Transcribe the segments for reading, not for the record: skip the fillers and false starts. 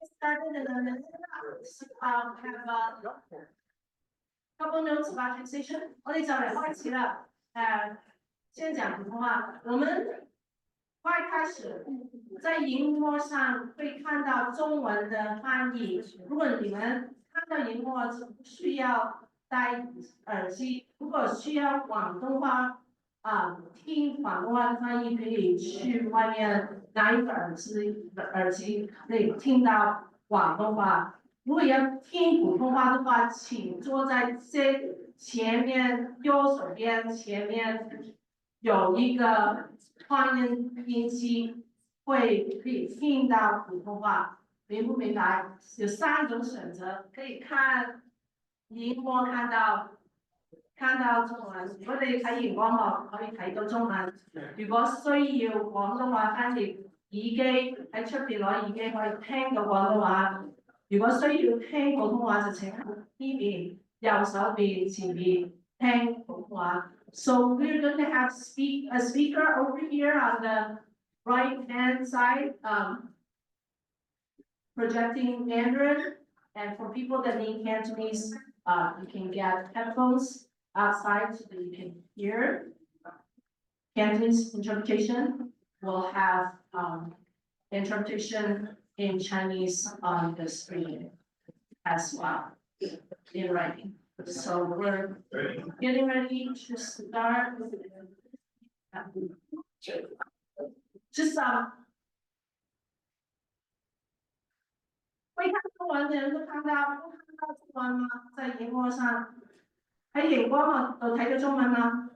Started in a minute. Have a couple notes about taxation. 我哋就嚟開始啦。先講普通話。我們快開始，在熒幕上會看到中文的翻譯。如果你們看到熒幕是不需要戴耳機，如果需要廣東話聽廣東話的翻譯，可以去外面拿一個耳機可以聽到廣東話。如果要聽普通話的話，請坐在前面右手邊前面有一個放音機，可以聽到普通話，明不明白？有3種選擇，可以看熒幕看到中文。如果你睇熒光幕可以睇到中文。如果需要廣東話翻譯，耳機喺出邊攞耳機可以聽到廣東話。如果需要聽普通話，就請喺呢邊右手邊前邊聽普通話。So we're going to have a speaker over here on the right-hand side, projecting Mandarin. And for people that need Cantonese, you can get headphones outside so that you can hear. Cantonese interpretation will have interpretation in Chinese on the screen as well, in writing. So we're getting ready to start. Just会看中文的人都看到中文吗？在荧幕上，喺熒光幕度睇到中文嗎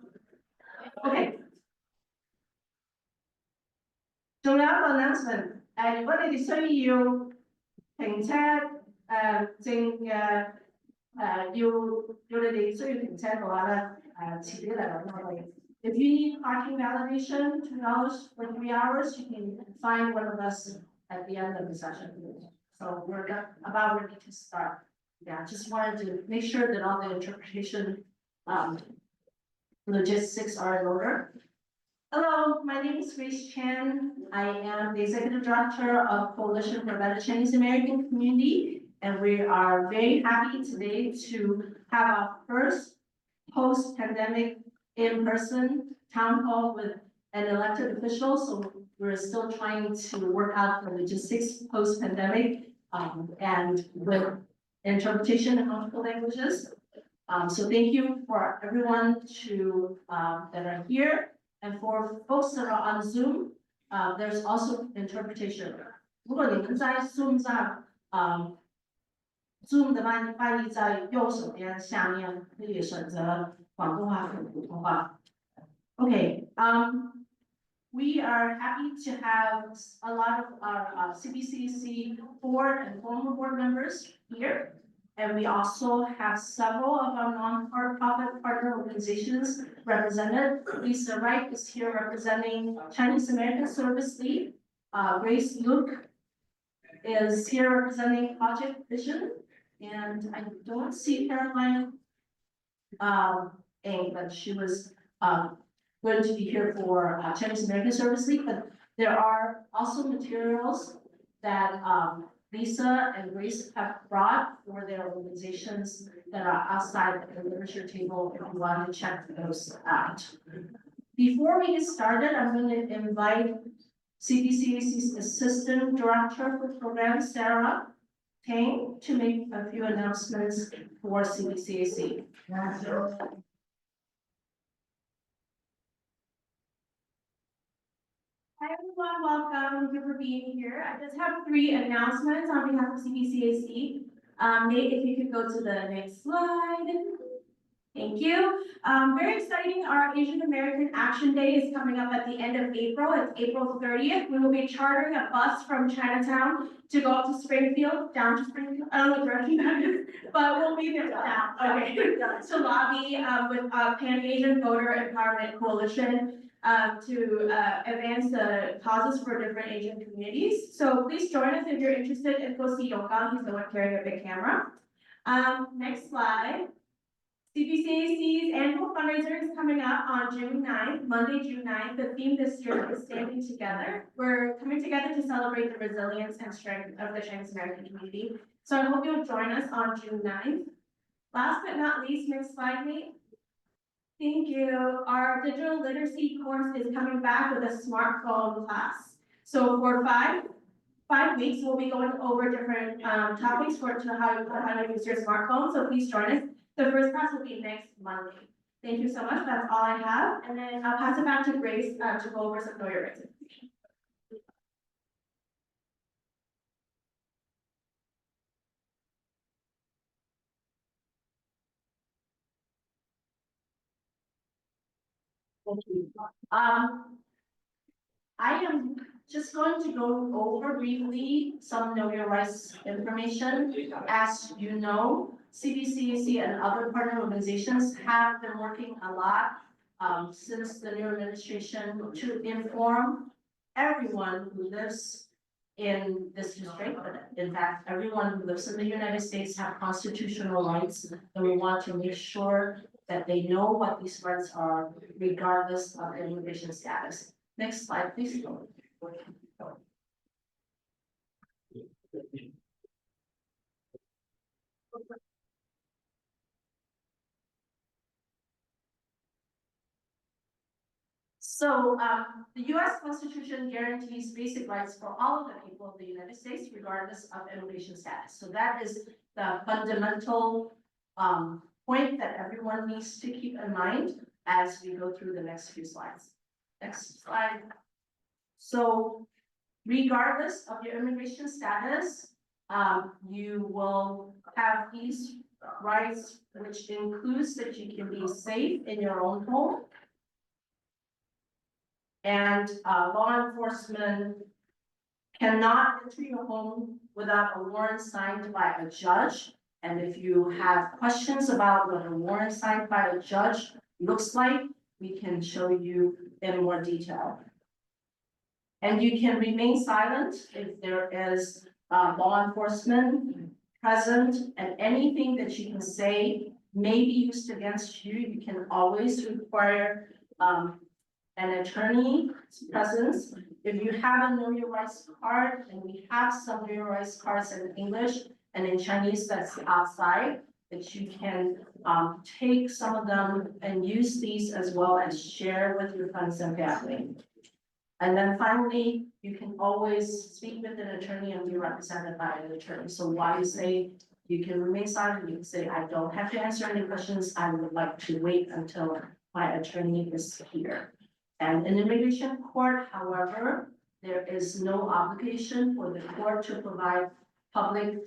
？OK。仲有一個 announcement，如果你哋需要停車，要你哋需要停車嘅話咧，遲啲嚟揾我哋。If you need parking validation, $2 for 3 hours, you can find one of us at the end of the session. So we're about ready to start. Yeah, just wanted to make sure that all the interpretation logistics are in order. Hello, my name is Grace Chan. I am the Executive Director of Coalition for a Better Chinese American Community, and we are very happy today to have our first post-pandemic in-person town hall with an elected official. So we're still trying to work out the logistics post-pandemic and with interpretation in multiple languages. So thank you for everyone that are here. And for folks that are on Zoom, there's also interpretation. 如果你们在 Zoom 上，Zoom 的翻译在右手边下面，可以选择广东话和普通话。Okay, we are happy to have a lot of our CBCC board and former board members here. And we also have several of our non-profit partner organizations represented. Lisa Wright is here representing Chinese American Service League. Grace Luke is here representing Project Vision. And I don't see Caroline but she was going to be here for Chinese American Service League. But there are also materials that Lisa and Grace have brought for their organizations that are outside the literature table if you want to check those out. Before we get started, I'm going to invite CBCAC's Assistant Director for Programs, Sarah Tang, to make a few announcements for CBCAC. Hi everyone, welcome. Thank you for being here. I just have 3 announcements on behalf of CBCAC. Nate, if you could go to the next slide. Thank you. Very exciting, our Asian American Action Day is coming up at the end of April. It's April 30th. We will be chartering a bus from Chinatown to go up to Springfield, down to Springfield. I don't know what direction that is, but we'll be there down. Okay. To lobby with Pan-Asian Voter Empowerment Coalition. To advance the causes for different Asian communities. So please join us if you're interested and go see Yonggang. He's the one carrying a big camera. Next slide. CBCAC's annual fundraiser is coming up on June 9th, Monday, June 9th. The theme this year is Standing Together. We're coming together to celebrate the resilience and strength of the Chinese American community. So I hope you'll join us on June 9th. Last but not least, next slide, please. Thank you. Our digital literacy course is coming back with a smartphone class. So for five weeks, we'll be going over different topics how to use your smartphone. So please join us. The first class will be next Monday. Thank you so much. That's all I have. And then I'll pass it back to Grace to go over some know your rights information. Thank you. I am just going to go over briefly some know your rights information. As you know, CBCAC and other partner organizations have been working a lot since the new administration to inform everyone who lives in this district, but in fact, everyone who lives in the United States have constitutional rights, and we want to make sure that they know what these rights are, regardless of their immigration status. Next slide, please. So the US Constitution guarantees basic rights for all of the people of the United States, regardless of immigration status. So that is the fundamental point that everyone needs to keep in mind as we go through the next few slides. Next slide. So regardless of your immigration status, you will have these rights, which includes that you can be safe in your own home. And law enforcement cannot enter your home without a warrant signed by a judge. And if you have questions about what a warrant signed by a judge looks like, we can show you in more detail. And you can remain silent if there is law enforcement present, and anything that you can say may be used against you. You can always require an attorney's presence. If you have a know your rights card, and we have some know your rights cards in English and in Chinese that's outside, that you can take some of them and use these as well as share with your friends and family. And then finally, you can always speak with an attorney and be represented by an attorney. So while you say you can remain silent, you can say, I don't have to answer any questions. I would like to wait until my attorney is here. And in immigration court, however, there is no obligation for the court to provide public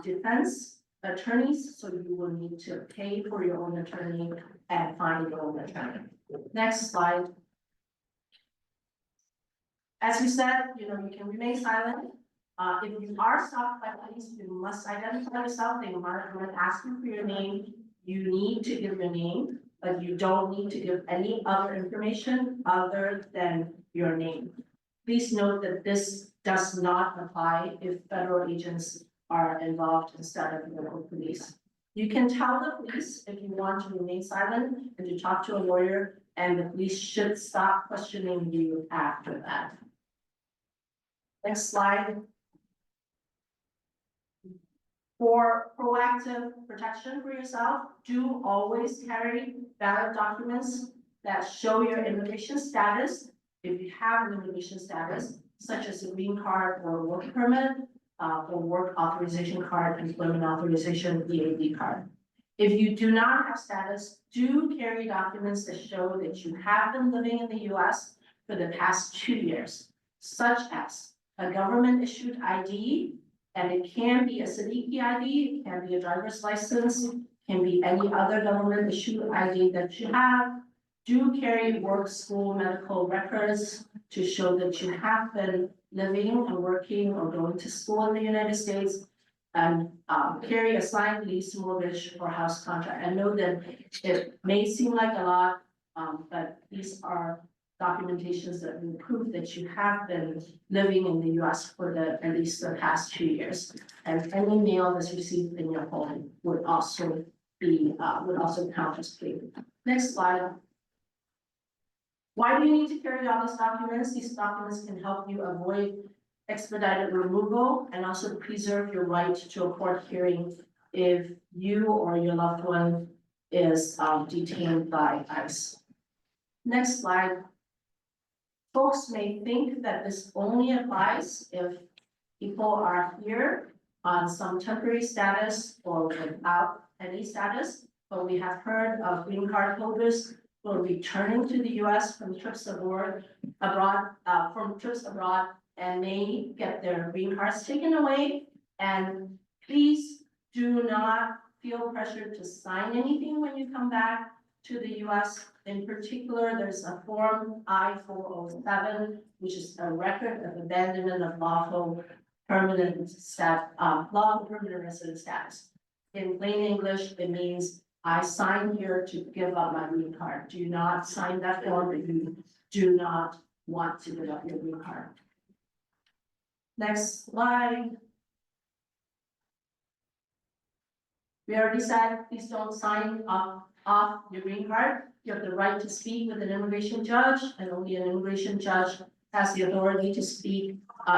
defense attorneys, so you will need to pay for your own attorney and find your own attorney. Next slide. As we said, you can remain silent. If you are stopped by police, you must identify yourself. They might ask you for your name. You need to give your name, but you don't need to give any other information other than your name. Please note that this does not apply if federal agents are involved instead of local police. You can tell the police if you want to remain silent and to talk to a lawyer, and the police should stop questioning you after that. Next slide. For proactive protection for yourself, do always carry valid documents that show your immigration status. If you have an immigration status, such as a green card or a work permit, or work authorization card, employment authorization, EAD card. If you do not have status, do carry documents that show that you have been living in the US for the past 2 years, such as a government issued ID, and it can be a Siddiqui ID, it can be a driver's license, can be any other government issued ID that you have. Do carry work, school, medical records to show that you have been living and working or going to school in the United States, and carry a signed lease, mortgage, or house contract. I know that it may seem like a lot, but these are documentations that will prove that you have been living in the US for at least the past 2 years. And any mail that's received in your home would also would also count as paid. Next slide. Why do you need to carry all these documents? These documents can help you avoid expedited removal and also preserve your right to a court hearing if you or your loved one is detained by ICE. Next slide. Folks may think that this only applies if people are here on some temporary status or without any status, but we have heard of green card holders who are returning to the US from trips abroad, and may get their green cards taken away. And please do not feel pressured to sign anything when you come back to the US. In particular, there's a form I-407, which is a record of abandonment of lawful permanent resident status. In plain English, it means I sign here to give up my green card. Do not sign that form if you do not want to give up your green card. Next slide. We already said, please don't sign off your green card. You have the right to speak with an immigration judge, and only an immigration judge has the authority to speak,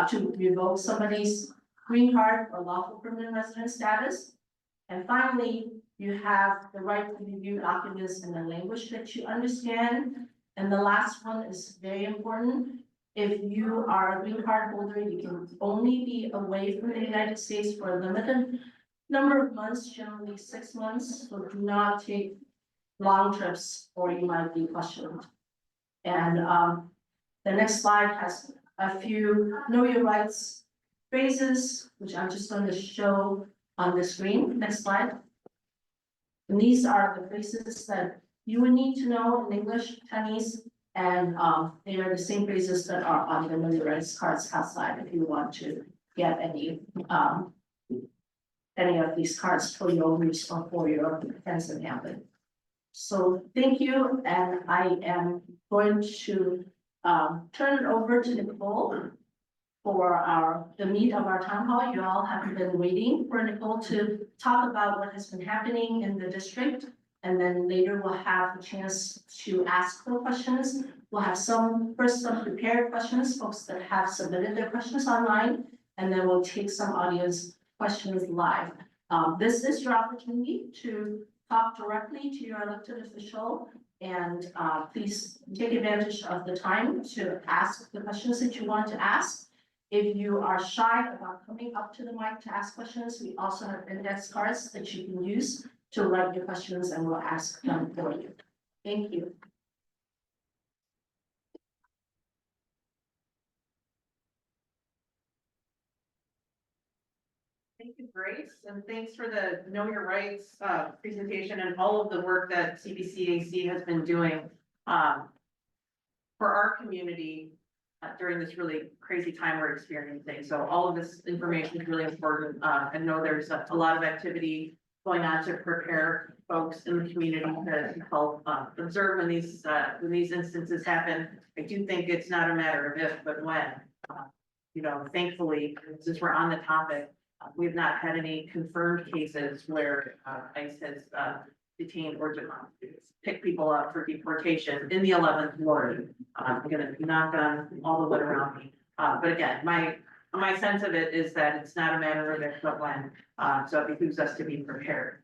to revoke somebody's green card or lawful permanent resident status. And finally, you have the right to review documents in a language that you understand. And the last one is very important. If you are a green card holder, you can only be away from the United States for a limited number of months, generally 6 months. So do not take long trips or you might be questioned. And the next slide has a few know your rights phrases, which I'm just going to show on the screen. Next slide. And these are the phrases that you would need to know in English, Chinese, and they are the same phrases that are on the know your rights cards outside if you want to get any of these cards for your use or for your friends and family. So thank you, and I am going to turn it over to Nicole for the meat of our town hall. You all have been waiting for Nicole to talk about what has been happening in the district, and then later we'll have a chance to ask the questions. We'll have some prepared questions, folks that have submitted their questions online, and then we'll take some audience questions live. This is your opportunity to talk directly to your elected official, and please take advantage of the time to ask the questions that you want to ask. If you are shy about coming up to the mic to ask questions, we also have index cards that you can use to write your questions, and we'll ask them for you. Thank you. Thank you, Grace, and thanks for the Know Your Rights presentation and all of the work that CBCAC has been doing for our community during this really crazy time we're experiencing. So all of this information is really important. I know there's a lot of activity going on to prepare folks in the community to help observe when these instances happen. I do think it's not a matter of if, but when. Thankfully, since we're on the topic, we've not had any confirmed cases where ICE has detained or picked people up for deportation in the 11th ward. I'm gonna knock on all the wood around me. But again, my sense of it is that it's not a matter of if but when. So it behooves us to be prepared.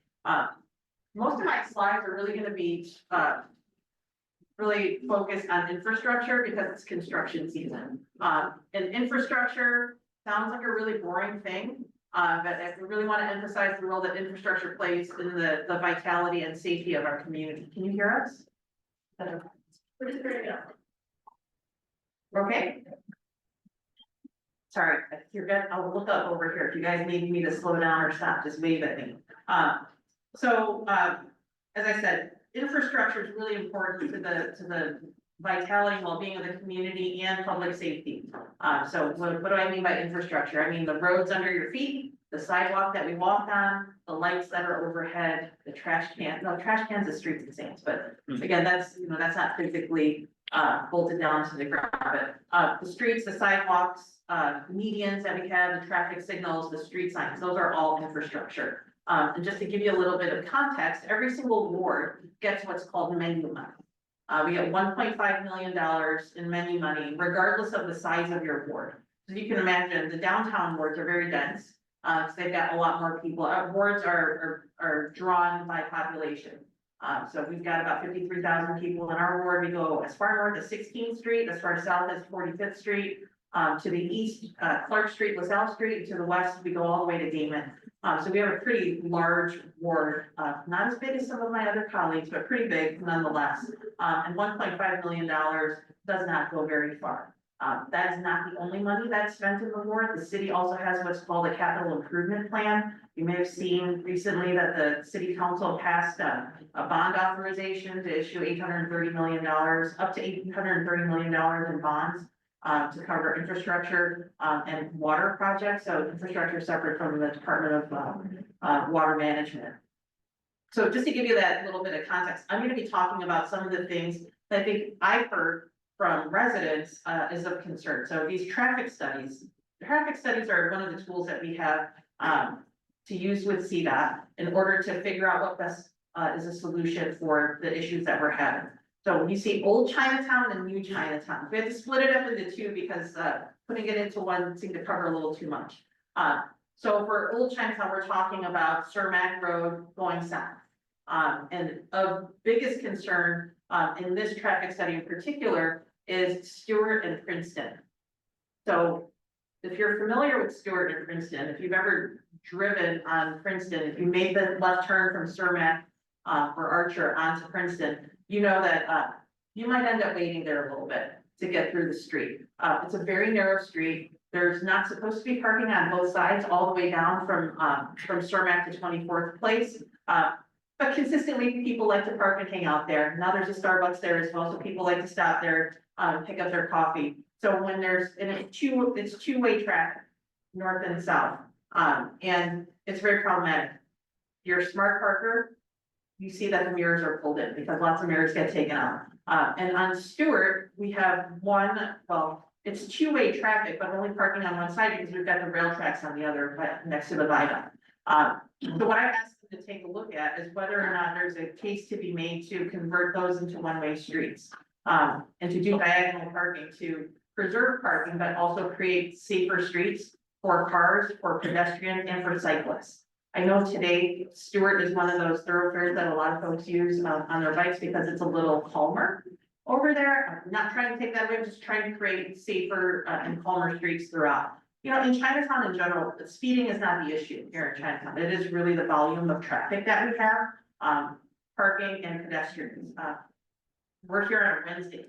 Most of my slides are really gonna be really focused on infrastructure because it's construction season. And infrastructure sounds like a really boring thing. But I really want to emphasize the role that infrastructure plays in the vitality and safety of our community. Can you hear us? Okay. Sorry, you're good. I'll look up over here. If you guys need me to slow down or stop, just wave at me. As I said, infrastructure is really important to the vitality and well-being of the community and public safety. So what do I mean by infrastructure? I mean the roads under your feet, the sidewalk that we walk on, the lights that are overhead, the trash can. No, trash cans is streets and sands, but again, that's not physically bolted down to the ground. But the streets, the sidewalks, medians that we have, the traffic signals, the street signs, those are all infrastructure. And just to give you a little bit of context, every single ward gets what's called menu money. We get $1.5 million in menu money, regardless of the size of your ward. So you can imagine, the downtown wards are very dense, because they've got a lot more people. Our wards are drawn by population. So we've got about 53,000 people in our ward. We go as far north as 16th Street, as far south as 45th Street, to the east, Clark Street, LaSalle Street, to the west, we go all the way to Damon. So we have a pretty large ward, not as big as some of my other colleagues, but pretty big nonetheless. And $1.5 million does not go very far. That is not the only money that's spent in the ward. The city also has what's called a capital improvement plan. You may have seen recently that the city council passed a bond authorization to issue $830 million, up to $830 million in bonds to cover infrastructure and water projects. So infrastructure separate from the Department of Water Management. So just to give you that little bit of context, I'm going to be talking about some of the things that I think I've heard from residents is of concern. So these traffic studies are one of the tools that we have to use with CDOT in order to figure out what best is a solution for the issues that we're having. So when you see old Chinatown and new Chinatown, we have to split it up into two because putting it into one seemed to cover a little too much. So for old Chinatown, we're talking about Cermak Road going south. And of biggest concern in this traffic study in particular is Stewart and Princeton. So if you're familiar with Stewart and Princeton, if you've ever driven on Princeton, if you made the left turn from Cermak or Archer onto Princeton, you know that you might end up waiting there a little bit to get through the street. It's a very narrow street. There's not supposed to be parking on both sides all the way down from Cermak to 24th Place. But consistently, people like to park and hang out there. Now there's a Starbucks there as well, so people like to stop there, pick up their coffee. So when it's two-way traffic, north and south, and it's very problematic. You're a smart parker, you see that the mirrors are pulled in because lots of mirrors get taken out. And on Stewart, we have it's two-way traffic, but only parking on one side because we've got the rail tracks on the other, next to the viaduct. So what I asked them to take a look at is whether or not there's a case to be made to convert those into one-way streets. And to do diagonal parking to preserve parking, but also create safer streets for cars, for pedestrians, and for cyclists. I know today Stewart is one of those thoroughfares that a lot of folks use on their bikes because it's a little calmer over there. I'm not trying to take that away, I'm just trying to create safer and calmer streets throughout. You know, in Chinatown in general, speeding is not the issue here in Chinatown. It is really the volume of traffic that we have, parking and pedestrians. We're here on a Wednesday.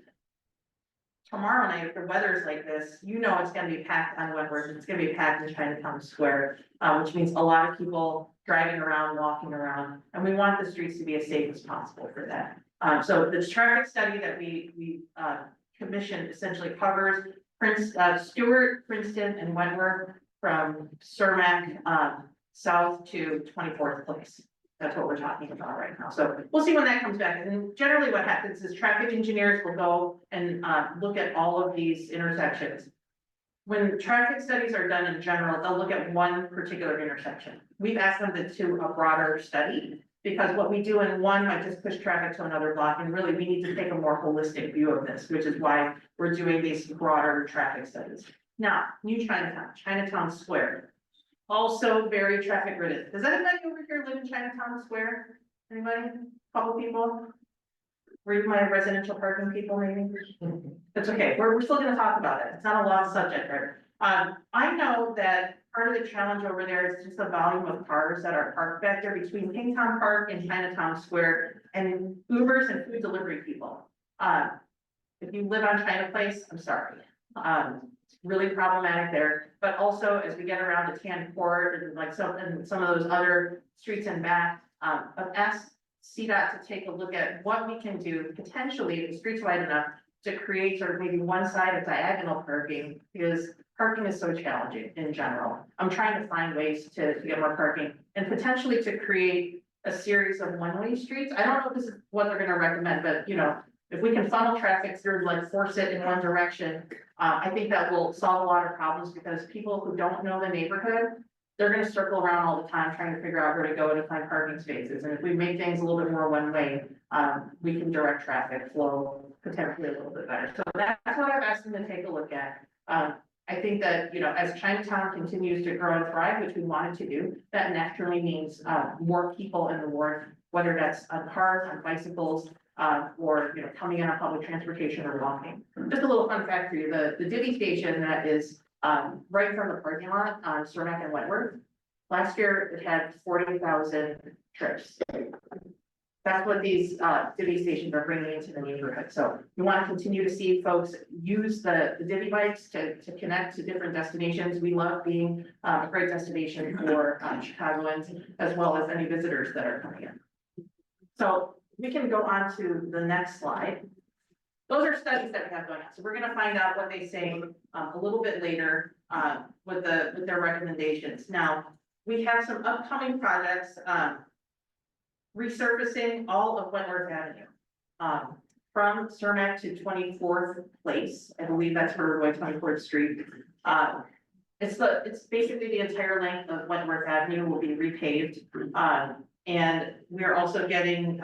Tomorrow night, if the weather's like this, you know it's gonna be packed on Wentworth, it's gonna be packed in Chinatown Square, which means a lot of people driving around, walking around, and we want the streets to be as safe as possible for that. So this traffic study that we commissioned essentially covers Stewart, Princeton, and Wentworth from Cermak south to 24th Place. That's what we're talking about right now. So we'll see when that comes back. And generally what happens is traffic engineers will go and look at all of these intersections. When traffic studies are done in general, they'll look at one particular intersection. We've asked them to do a broader study because what we do in one might just push traffic to another block. And really we need to take a more holistic view of this, which is why we're doing these broader traffic studies. Now, new Chinatown, Chinatown Square. Also very traffic ridden. Does anybody over here live in Chinatown Square? Anybody? Couple people? Read my residential parking people maybe? That's okay. We're still gonna talk about it. It's not a long subject, right? I know that part of the challenge over there is just the volume of cars that are parked back there between Kingtown Park and Chinatown Square and Ubers and food delivery people. If you live on China Place, I'm sorry. It's really problematic there, but also as we get around to Tan Court and like some of those other streets and back, I've asked CDOT to take a look at what we can do potentially if the street's wide enough to create sort of maybe one side of diagonal parking because parking is so challenging in general. I'm trying to find ways to get more parking and potentially to create a series of one-way streets. I don't know if this is what they're gonna recommend, but you know, if we can funnel traffic through, like force it in one direction, I think that will solve a lot of problems because people who don't know the neighborhood they're gonna circle around all the time trying to figure out where to go to find parking spaces. And if we make things a little bit more one way, we can direct traffic flow potentially a little bit better. So that's what I've asked them to take a look at. I think that, as Chinatown continues to grow and thrive, which we wanted to do, that naturally means, more people in the ward, whether that's on cars, on bicycles, or, coming in on public transportation or walking. Just a little fun fact for you, the Divvy station that is, right from the parking lot on Cermak and Wentworth. Last year, it had 40,000 trips. That's what these divvy stations are bringing into the neighborhood. So we want to continue to see folks use the divvy bikes to connect to different destinations. We love being a great destination for Chicagoans as well as any visitors that are coming in. So we can go on to the next slide. Those are studies that we have going on. So we're going to find out what they say a little bit later with their recommendations. Now, we have some upcoming projects. Resurfacing all of Wentworth Avenue, from Cermak to 24th Place. I believe that's where we're going, 24th Street. It's basically the entire length of Wentworth Avenue will be repaved. And we're also getting,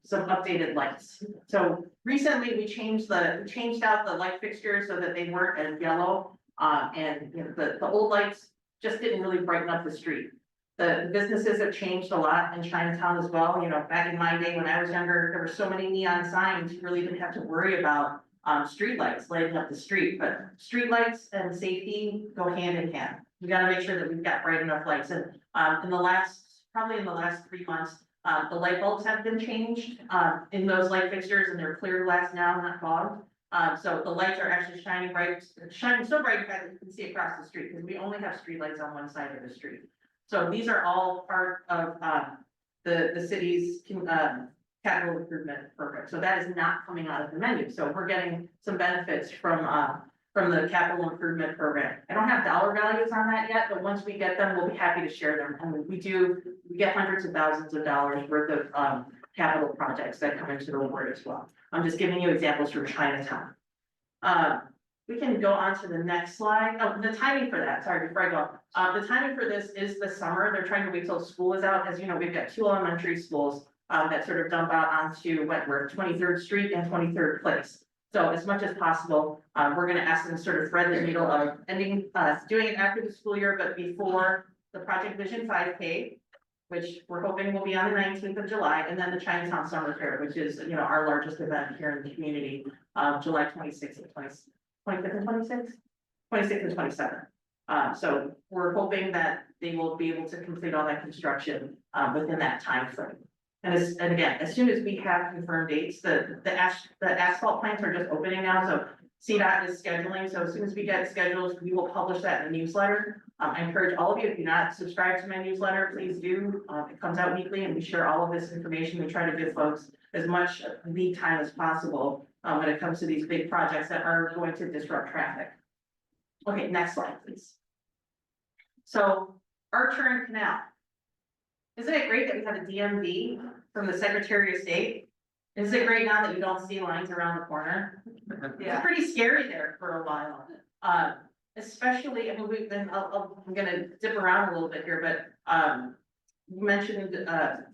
some updated lights. So recently we changed out the light fixtures so that they weren't as yellow. And the old lights just didn't really brighten up the street. The businesses have changed a lot in Chinatown as well. Back in my day when I was younger, there were so many neon signs, you really didn't have to worry about streetlights lighting up the street. But streetlights and safety go hand in hand. We gotta make sure that we've got bright enough lights. And probably in the last 3 months, the light bulbs have been changed in those light fixtures, and they're clear glass now, not fogged. So the lights are actually shining so bright that you can see across the street, because we only have streetlights on one side of the street. So these are all part of the city's capital improvement program. So that is not coming out of the menu. So we're getting some benefits from the capital improvement program. I don't have dollar values on that yet, but once we get them, we'll be happy to share them. And we get hundreds of thousands of dollars worth of capital projects that come into the ward as well. I'm just giving you examples from Chinatown. We can go on to the next slide. Oh, the timing for that, sorry, before I go. The timing for this is the summer. They're trying to wait till school is out. As you know, we've got 2 elementary schools that sort of dump out onto Wentworth, 23rd Street and 23rd Place. So as much as possible, we're gonna ask them to sort of thread the needle of doing it after the school year, but before the Project Vision 5K, which we're hoping will be on the 19th of July, and then the Chinatown Summer Fair, which is, our largest event here in the community, July 26th and 25th and 26th? 26th and 27th. So we're hoping that they will be able to complete all that construction within that time frame. And again, as soon as we have confirmed dates, the asphalt plants are just opening now, so CDOT is scheduling. So as soon as we get schedules, we will publish that in the newsletter. I encourage all of you, if you're not subscribed to my newsletter, please do. It comes out weekly and we share all of this information. We try to give folks as much lead time as possible when it comes to these big projects that are going to disrupt traffic. Okay, next slide, please. So Archer and Canal. Isn't it great that we have a DMV from the Secretary of State? Is it great now that you don't see lines around the corner? Yeah. It's pretty scary there for a while. Especially, I mean, I'm gonna dip around a little bit here, but you mentioned a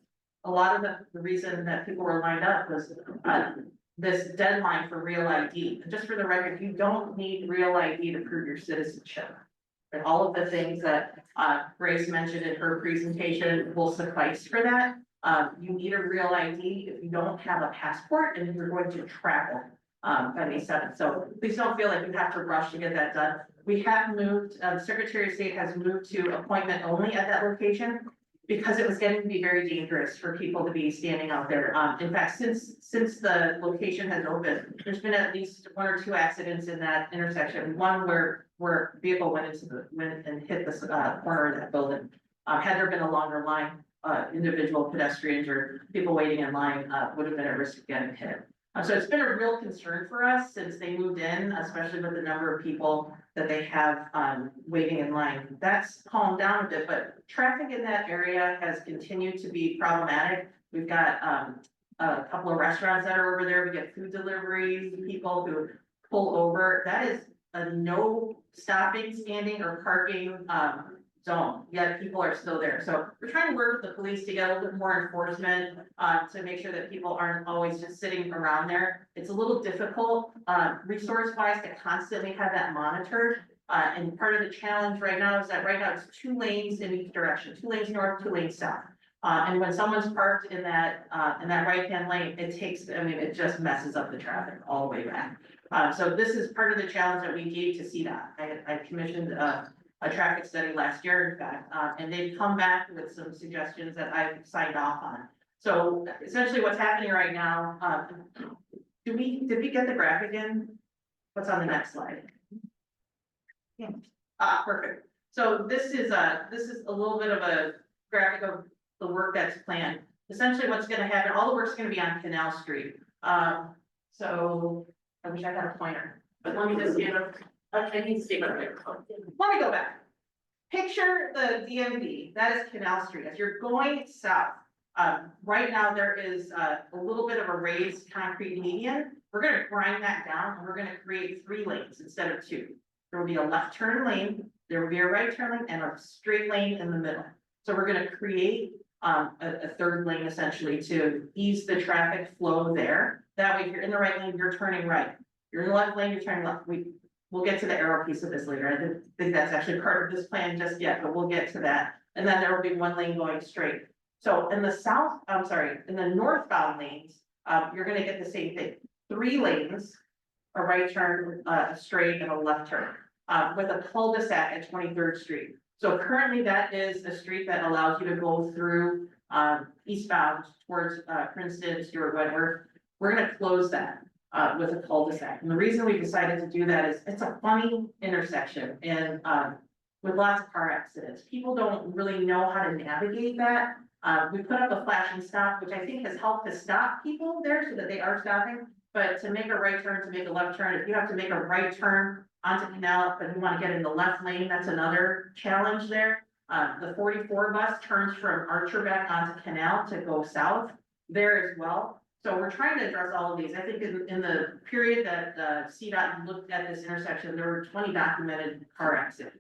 lot of the reason that people were lined up was this deadline for real ID. And just for the record, you don't need real ID to prove your citizenship. And all of the things that Grace mentioned in her presentation will suffice for that. You need a real ID if you don't have a passport and you're going to travel by May 7th. So please don't feel like you have to rush to get that done. We have moved, the Secretary of State has moved to appointment only at that location because it was getting to be very dangerous for people to be standing out there. In fact, since the location has opened, there's been at least 1 or 2 accidents in that intersection. One where a vehicle went and hit the corner of that building. Had there been a longer line, individual pedestrians or people waiting in line would have been at risk of getting hit. So it's been a real concern for us since they moved in, especially with the number of people that they have waiting in line. That's calmed down a bit, but traffic in that area has continued to be problematic. We've got a couple of restaurants that are over there. We get food deliveries, people who pull over. That is a no stopping, standing, or parking zone, yet people are still there. So we're trying to work with the police to get a little bit more enforcement, to make sure that people aren't always just sitting around there. It's a little difficult, resource-wise to constantly have that monitored. And part of the challenge right now is that right now it's 2 lanes in each direction, 2 lanes north, 2 lanes south. And when someone's parked in that right-hand lane, it takes, I mean, it just messes up the traffic all the way back. So this is part of the challenge that we gave to CDOT. I commissioned a traffic study last year, in fact, and they've come back with some suggestions that I've signed off on. So essentially what's happening right now, did we get the graphic in? What's on the next slide? Yeah. Perfect. So this is a little bit of a graphic of the work that's planned. Essentially what's gonna happen, all the work's gonna be on Canal Street. So I wish I had a pointer, but let me just get I need to stay right there. Let me go back. Picture the DMV, that is Canal Street. As you're going south, right now there is a little bit of a raised concrete median. We're gonna grind that down and we're gonna create 3 lanes instead of 2. There will be a left turn lane, there will be a right turn lane and a straight lane in the middle. So we're gonna create a 3rd lane essentially to ease the traffic flow there. That way, if you're in the right lane, you're turning right. If you're in the left lane, you're turning left. We'll get to the arrow piece of this later. I didn't think that's actually part of this plan just yet, but we'll get to that. And then there will be 1 lane going straight. So in the in the northbound lanes, you're gonna get the same thing. 3 lanes, a right turn, a straight and a left turn, with a cul-de-sac at 23rd Street. So currently that is a street that allows you to go through, eastbound towards, Princeton, Stewart, Wentworth. We're gonna close that, with a cul-de-sac. And the reason we decided to do that is it's a funny intersection and, with lots of car accidents. People don't really know how to navigate that. We put up a flashing stop, which I think has helped to stop people there so that they are stopping. But to make a right turn, to make a left turn, if you have to make a right turn onto Canal, but you want to get in the left lane, that's another challenge there. The 44 bus turns from Archer back onto Canal to go south there as well. So we're trying to address all of these. I think in the period that CDOT looked at this intersection, there were 20 documented car accidents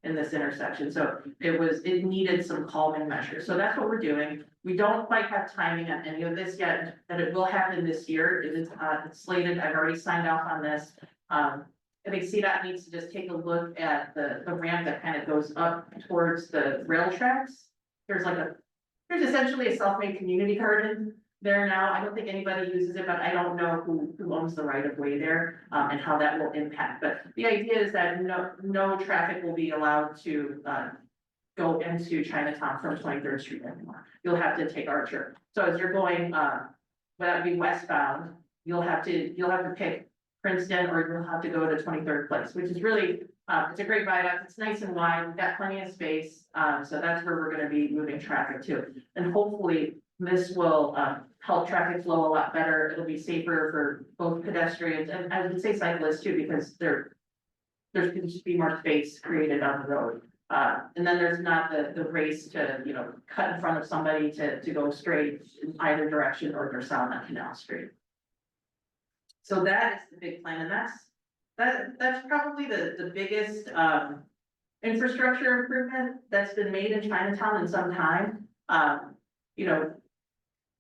in this intersection. So it needed some calming measures. So that's what we're doing. We don't quite have timing on any of this yet, but it will happen this year. It is it's slated. I've already signed off on this. I think CDOT needs to just take a look at the ramp that kind of goes up towards the rail tracks. There's essentially a self-made community garden there now. I don't think anybody uses it, but I don't know who owns the right of way there, and how that will impact. But the idea is that no traffic will be allowed to, go into Chinatown from 23rd Street anymore. You'll have to take Archer. So as you're going, without being westbound, you'll have to pick Princeton, or you'll have to go to 23rd Place, which is really, it's a great viaduct. It's nice and wide. We've got plenty of space. So that's where we're gonna be moving traffic to. And hopefully this will, help traffic flow a lot better. It'll be safer for both pedestrians and I would say cyclists too, because there's gonna just be more space created on the road. And then there's not the race to, cut in front of somebody to go straight in either direction or go south on Canal Street. So that is the big plan, and that's probably the biggest infrastructure improvement that's been made in Chinatown in some time.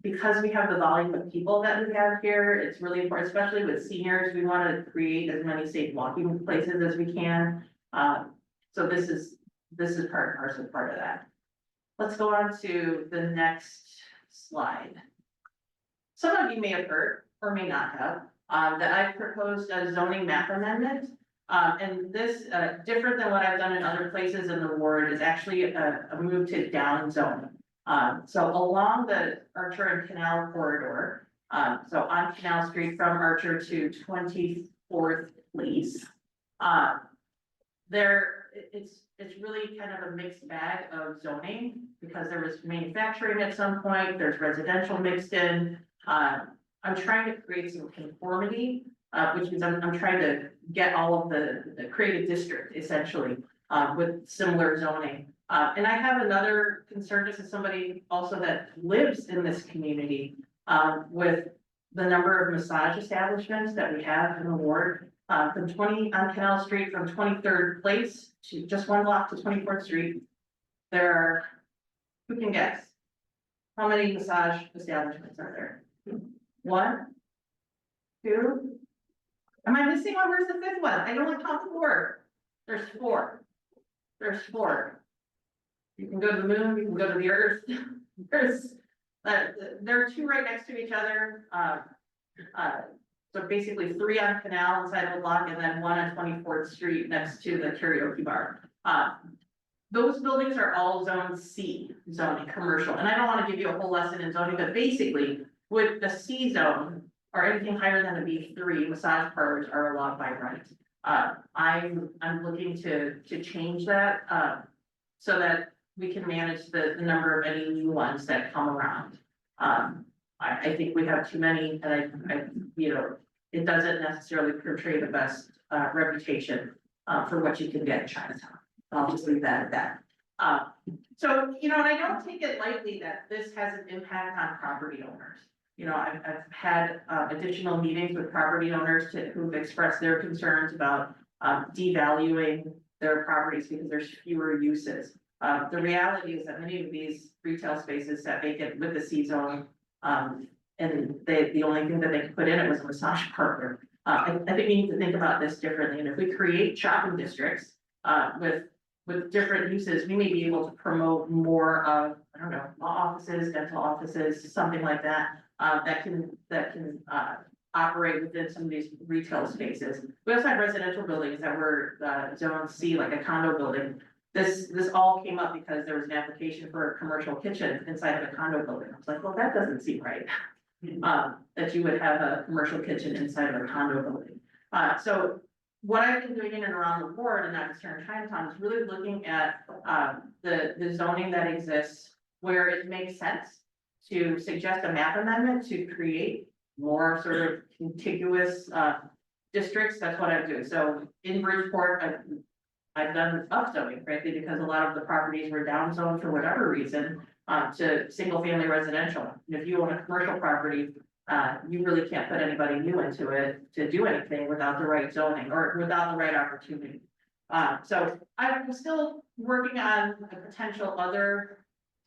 Because we have the volume of people that we have here, it's really important, especially with seniors. We want to create as many safe walking places as we can. So this is part and parcel part of that. Let's go on to the next slide. Some of you may have heard or may not have. That I've proposed a zoning map amendment. And this, different than what I've done in other places in the ward, is actually a move to down zone. So along the Archer and Canal corridor, so on Canal Street from Archer to 24th Place, it's really kind of a mixed bag of zoning because there was manufacturing at some point, there's residential mixed in. I'm trying to create some conformity, which means I'm trying to get all of the create a district essentially, with similar zoning. And I have another concern, just as somebody also that lives in this community, with the number of massage establishments that we have in the ward, from 20 on Canal Street, from 23rd Place to just 1 block to 24th Street. there are, who can guess? How many massage establishments are there? 1, 2? Am I missing one? Where's the 5th one? I only count 4. There's 4. There's 4. You can go to the moon, you can go to the earth. There's, there are 2 right next to each other. So basically 3 on Canal inside of the block and then 1 on 24th Street next to the karaoke bar. Those buildings are all zone C, zoning, commercial, and I don't want to give you a whole lesson in zoning, but basically with the C zone or anything higher than a B3, massage parlors are allowed by right. I'm looking to change that, so that we can manage the number of any new ones that come around. I think we have too many, and I, you know, it doesn't necessarily portray the best reputation for what you can get in Chinatown. I'll just leave that at that. So, you know, and I don't take it lightly that this has an impact on property owners. You know, I've had additional meetings with property owners who've expressed their concerns about devaluing their properties because there's fewer uses. The reality is that many of these retail spaces that vacant with the C zone, and the only thing that they could put in it was a massage parlor. I think we need to think about this differently, and if we create shopping districts with different uses, we may be able to promote more of, I don't know, law offices, dental offices, something like that, that can operate within some of these retail spaces. We also have residential buildings that were zone C, like a condo building. This all came up because there was an application for a commercial kitchen inside of a condo building. I was like, well, that doesn't seem right. That you would have a commercial kitchen inside of a condo building. So what I've been doing in and around the board and not just here in Chinatown is really looking at the zoning that exists where it makes sense to suggest a map amendment to create more sort of contiguous districts. That's what I'm doing. So in Bridgeport, I've done upzoning, frankly, because a lot of the properties were downzoned for whatever reason to single family residential. And if you own a commercial property, you really can't put anybody new into it to do anything without the right zoning or without the right opportunity. So I'm still working on a potential other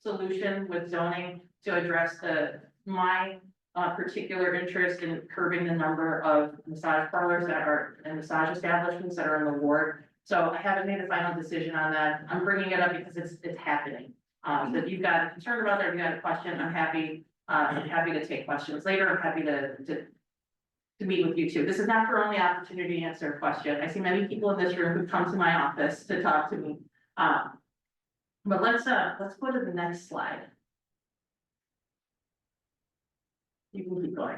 solution with zoning to address my particular interest in curbing the number of massage parlors that are and massage establishments that are in the ward. So I haven't made a final decision on that. I'm bringing it up because it's happening. So if you've got a concern about that, if you got a question, I'm happy to take questions later. I'm happy to meet with you too. This is not your only opportunity to answer a question. I see many people in this room who come to my office to talk to me. But let's go to the next slide. You can keep going.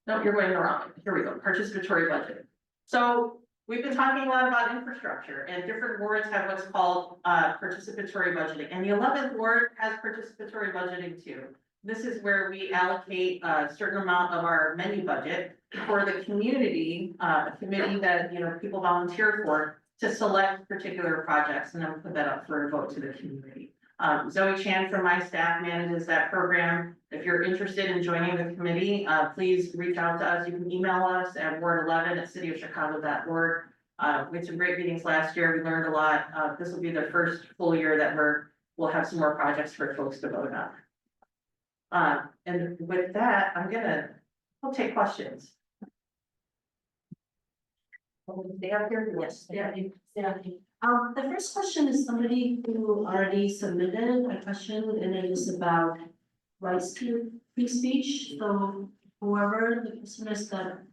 No, you're going the wrong way. Here we go. Participatory budget. So we've been talking a lot about infrastructure, and different wards have what's called participatory budgeting, and the 11th ward has participatory budgeting too. This is where we allocate a certain amount of our menu budget for the community, a committee that, you know, people volunteer for to select particular projects, and then we'll put that up for a vote to the community. Zoe Chan from my staff manages that program. If you're interested in joining the committee, please reach out to us. You can email us at ward11@cityofchicago.org. We had some great meetings last year. We learned a lot. This will be the first full year that we'll have some more projects for folks to vote on. And with that, I'll take questions. Stay up here? Yes, yeah, the first question is somebody who already submitted a question, and it is about rights to free speech. So whoever the person is that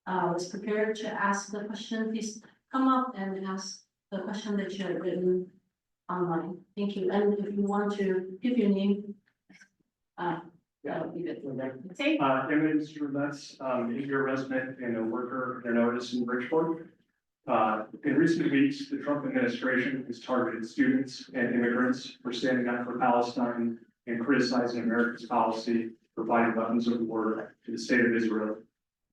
was prepared to ask the question, please come up and ask the question that you have written online. Thank you. And if you want to give your name, that would be good. Okay. Emmett Rubets, a resident and a worker in Otis in Bridgeport. In recent weeks, the Trump administration has targeted students and immigrants for standing up for Palestine and criticizing America's policy providing weapons of war to the state of Israel.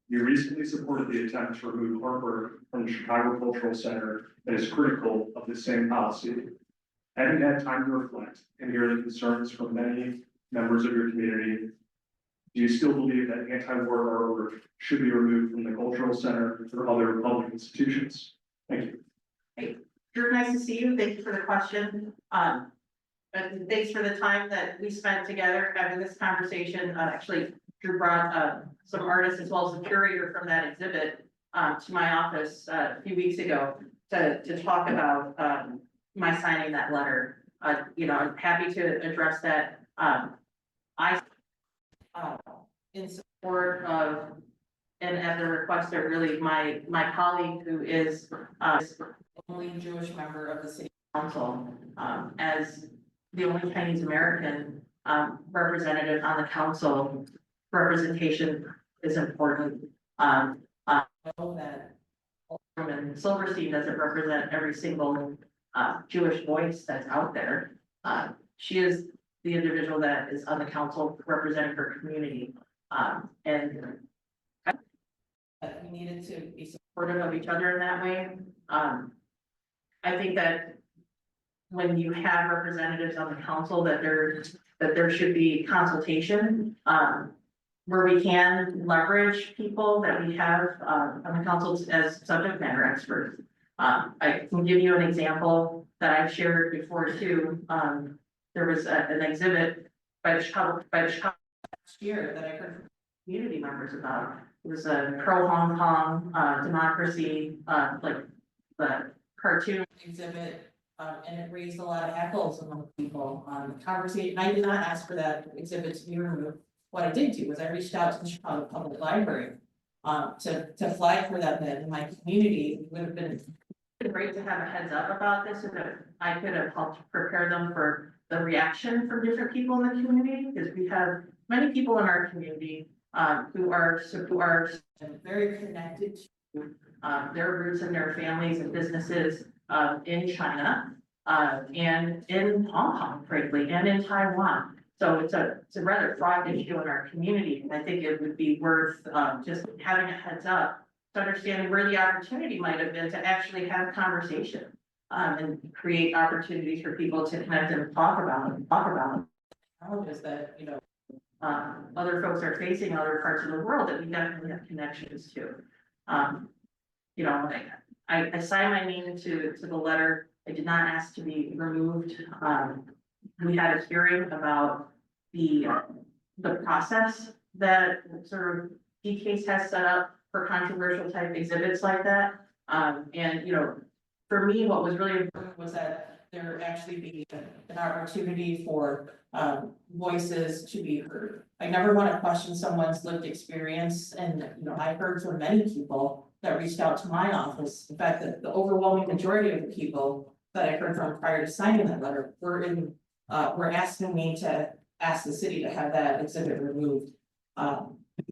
You recently supported the attempt to remove Harper from the Chicago Cultural Center that is critical of the same policy. Having had time to reflect and hear the concerns from many members of your community, do you still believe that anti-war artwork should be removed from the cultural center or other public institutions? Thank you. Drew, nice to see you. Thank you for the question. And thanks for the time that we spent together having this conversation. Actually, Drew brought some artists as well as the curator from that exhibit to my office a few weeks ago to talk about my signing that letter. You know, I'm happy to address that. I in support of and at the request of really my colleague who is the only Jewish member of the city council, as the only Chinese American representative on the council, representation is important. I know that Alderman Silverstein doesn't represent every single Jewish voice that's out there. She is the individual that is on the council representing her community. And we needed to be supportive of each other in that way. I think that when you have representatives on the council, that there should be consultation, where we can leverage people that we have, on the council as subject matter experts. I can give you an example that I've shared before too. There was an exhibit by the Chicago last year that I heard from community members about. It was a pro Hong Kong, democracy, like the cartoon exhibit. And it raised a lot of hackles among people on the conversation. I did not ask for that exhibit to be removed. What I did do was I reached out to the Chicago Public Library to flag for that in my community. It would have been great to have a heads up about this, so that I could have helped prepare them for the reaction from different people in the community, because we have many people in our community who are very connected to their roots and their families and businesses in China and in Hong Kong, frankly, and in Taiwan. So it's a rather broad issue in our community, and I think it would be worth just having a heads up to understand where the opportunity might have been to actually have conversation and create opportunities for people to connect and talk about challenges that, you know, other folks are facing in other parts of the world that we definitely have connections to. You know, I signed my name to the letter. I did not ask to be removed. We had a hearing about the process that sort of DCASE has set up for controversial type exhibits like that. And, you know, for me, what was really important was that there actually be an opportunity for voices to be heard. I never want to question someone's lived experience, and, you know, I heard from many people that reached out to my office. In fact, that the overwhelming majority of the people that I heard from prior to signing that letter were asking me to ask the city to have that exhibit removed.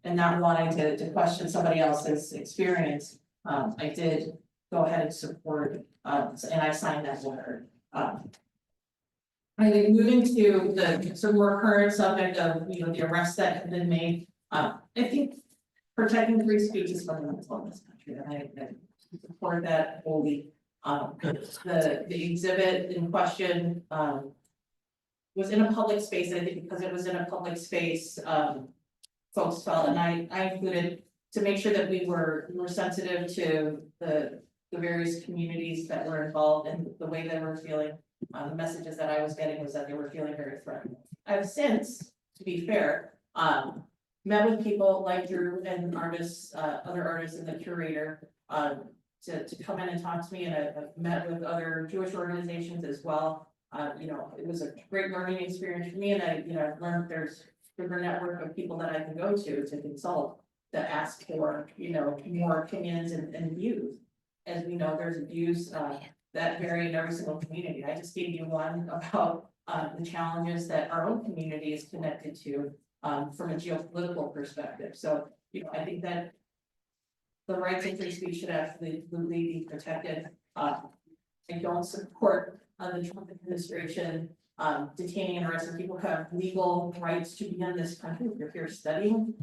And not wanting to question somebody else's experience, I did go ahead and support, and I signed that letter. I think moving to the sort of more current subject of, you know, the arrests that have been made, I think protecting free speech is fundamental in this country, and I support that wholly. The exhibit in question was in a public space, and I think because it was in a public space, folks felt, and I included, to make sure that we were sensitive to the various communities that were involved and the way they were feeling. The messages that I was getting was that they were feeling very threatened. I have since, to be fair, met with people like Drew and artists, other artists and the curator, to come in and talk to me, and I've met with other Jewish organizations as well. You know, it was a great learning experience for me, and I've learned there's a network of people that I can go to consult, to ask for, you know, more opinions and views. As we know, there's views that vary in every single community. I just gave you one about the challenges that our own community is connected to from a geopolitical perspective. So, you know, I think that the rights of free speech should absolutely be protected. I don't support the Trump administration detaining and arresting people who have legal rights to be in this country. If you're here studying,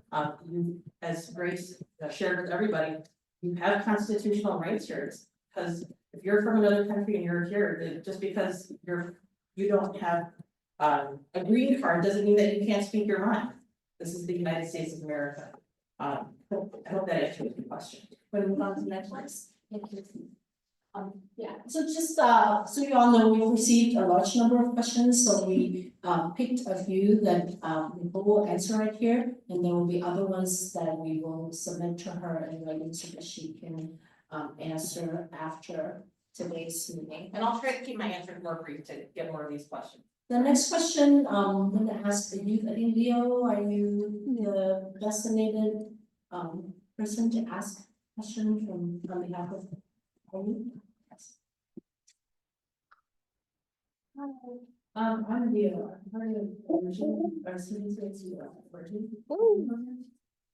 you, as Grace shared with everybody, you have constitutional rights here. Because if you're from another country and you're here, just because you don't have a green card doesn't mean that you can't speak your mind. This is the United States of America. I hope that answers your question. We'll move on to the next one. Yeah, so just, so you all know, we've received a large number of questions, so we, picked a few that, Nicole will answer right here. And there will be other ones that we will submit to her in writing so that she can, answer after today's meeting. And I'll try to keep my answers more brief to get more of these questions. The next question, I'm gonna ask the youth, I think Leo, are you the designated, person to ask question from, on behalf of, are you? Yes. I'm Leo, I'm part of Virgin, our students at Virgin.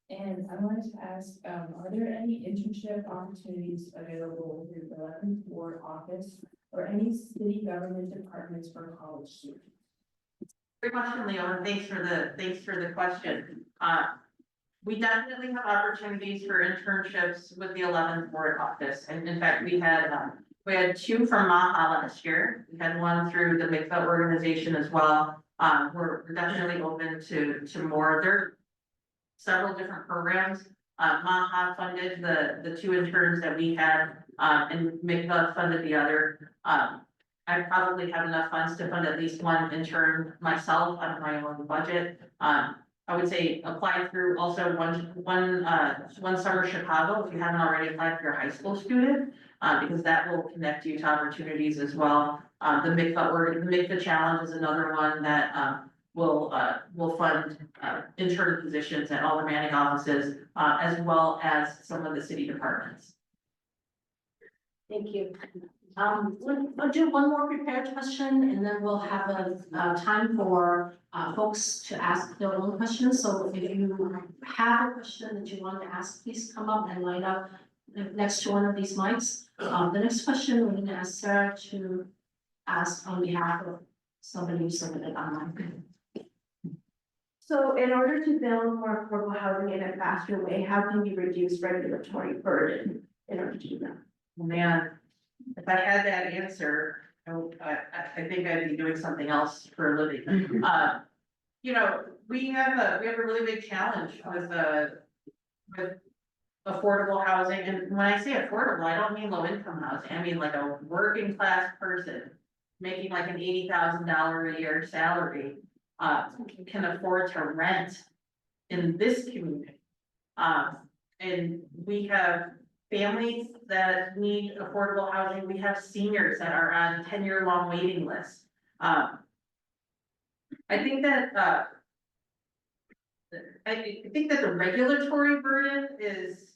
And I wanted to ask, are there any internship opportunities available through the 11th Ward office or any city government departments for college students? Great question, Leo, and thanks for the question. We definitely have opportunities for internships with the 11th Ward office, and in fact, we had two from Maha last year. We had one through the MICVA organization as well. We're definitely open to more. There are several different programs. Maha funded the two interns that we had, and MICVA funded the other. I probably have enough funds to fund at least one intern myself out of my own budget. I would say apply through also one summer Chicago if you haven't already applied for your high school student, because that will connect you to opportunities as well. The MICVA challenge is another one that will fund intern positions at all the managing offices, as well as some of the city departments. Thank you. We'll do one more prepared question and then we'll have a time for folks to ask their own questions. So if you have a question that you want to ask, please come up and line up next to one of these mics. The next question we're going to ask Sarah to ask on behalf of somebody who submitted online. So in order to build more affordable housing in a faster way, how can we reduce regulatory burden in order to do that? Man, if I had that answer, I think I'd be doing something else for a living. You know, we have a really big challenge with affordable housing, and when I say affordable, I don't mean low income housing, I mean like a working class person making like an $80,000 a year salary, can afford to rent in this community. And we have families that need affordable housing, we have seniors that are on 10-year-long waiting lists. I think that the regulatory burden is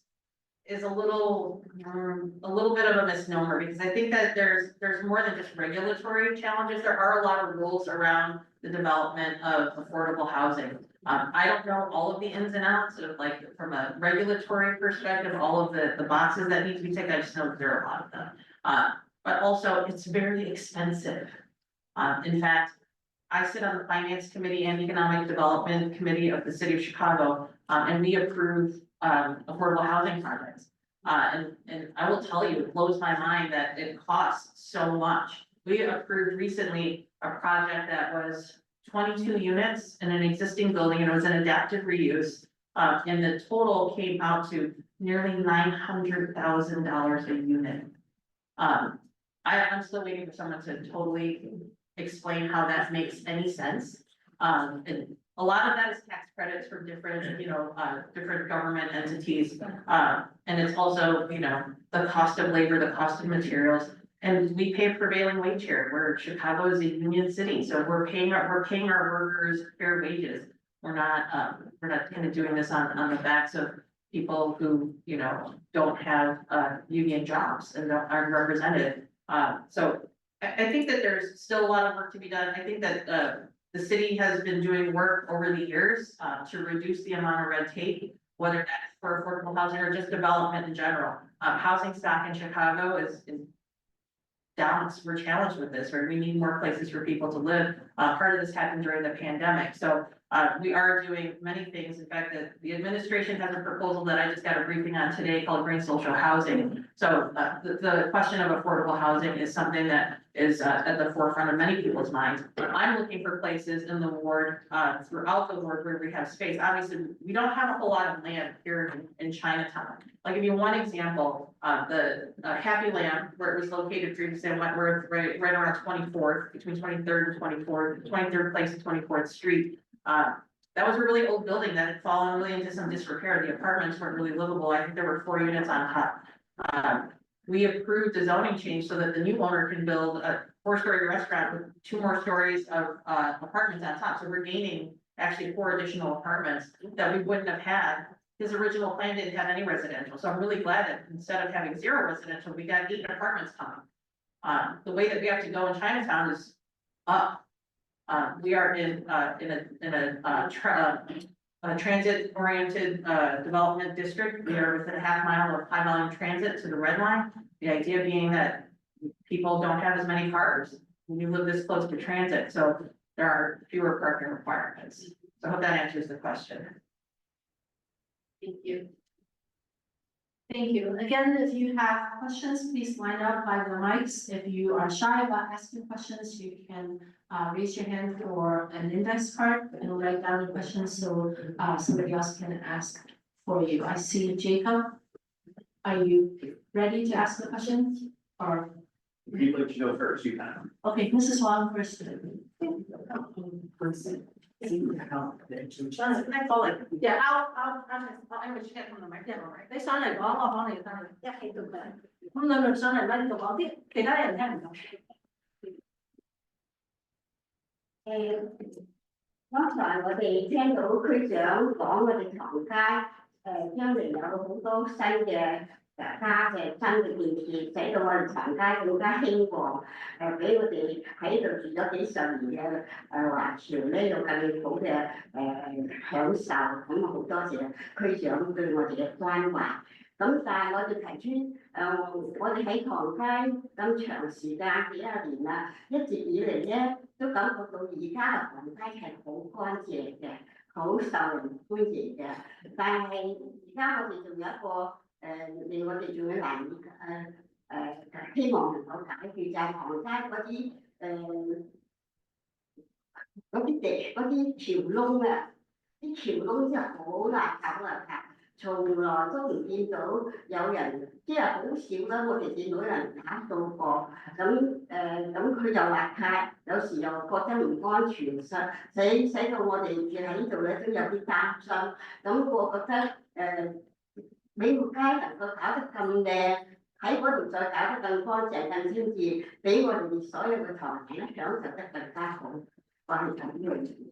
a little bit of a misnomer, because I think that there's more than just regulatory challenges. There are a lot of rules around the development of affordable housing. I don't know all of the ins and outs of, like, from a regulatory perspective, all of the boxes that need to be ticked. I just know that there are a lot of them. But also it's very expensive. In fact, I sit on the finance committee and economic development committee of the city of Chicago, and we approve affordable housing projects. And I will tell you, it blows my mind that it costs so much. We approved recently a project that was 22 units in an existing building, and it was an adaptive reuse. And the total came out to nearly $900,000 a unit. I'm still waiting for someone to totally explain how that makes any sense. And a lot of that is tax credits from different, different government entities. And it's also, the cost of labor, the cost of materials. And we pay prevailing wage here, where Chicago is a union city, so we're paying our workers fair wages. We're not kind of doing this on the backs of people who, don't have union jobs and aren't represented. So I think that there's still a lot of work to be done. I think that the city has been doing work over the years to reduce the amount of red tape, whether that's for affordable housing or just development in general. Housing stock in Chicago is down. We're challenged with this, right? We need more places for people to live. Part of this happened during the pandemic. So We are doing many things. In fact, the administration has a proposal that I just got a briefing on today called green social housing. So the question of affordable housing is something that is at the forefront of many people's minds. I'm looking for places in the ward, throughout the ward where we have space. Obviously, we don't have a whole lot of land here in Chinatown. I'll give you one example, the Happy Land, where it was located previously in Wentworth, right around 24th, between 23rd and 24th, 23rd Place and 24th Street. That was a really old building that had fallen really into some disrepair. The apartments weren't really livable. I think there were 4 units on top. We approved a zoning change so that the new owner can build a 4-story restaurant with 2 more stories of apartments on top. So we're gaining actually 4 additional apartments that we wouldn't have had. His original plan didn't have any residential. So I'm really glad that instead of having 0 residential, we got 8 apartments coming. The way that we have to go in Chinatown is up. We are in a transit-oriented development district. We are within a half mile of high-volume transit to the red line. The idea being that people don't have as many cars when you live this close to transit, so there are fewer parking requirements. So I hope that answers the question. Thank you. Thank you. Again, if you have questions, please line up by the mics. If you are shy about asking questions, you can raise your hand for an index card and write down the questions so somebody else can ask for you. I see Jacob. Are you ready to ask the question? Or If you'd like to go first, you can. okay, Mrs. Wong first. Yeah, I'll English get from the microphone, right? 你上嚟講，我講你翻嚟，一起做嘅。咁兩輪上嚟咧，就講啲其他人聽唔到。剛才我哋聽到區長講我哋唐街將來有好多新嘅家嘅新嘅建設，使到我哋唐街更加興旺。俾我哋喺度住咗幾十年嘅華僑咧，有更好嘅享受。咁好多謝區長對我哋嘅關懷。咁但係我哋提出我哋喺唐街咁長時間幾十年啦，一直以嚟咧都感覺到而家嘅唐街係好乾淨嘅，好受人歡迎嘅。但係而家我哋仲有一個令我哋仲有難以希望能夠解決就係唐街嗰啲橋窿啊，啲橋窿真係好邋遢啊！從來都唔見到有人，即係好少啦。我哋見到有人打掃過，咁佢又邋遢，有時又覺得唔安全，使到我哋住喺呢度咧都有啲擔心。咁我覺得美湖街能夠搞得咁靚，喺嗰度再搞得更乾淨、更精緻，俾我哋所有嘅唐人咧享受得更加好。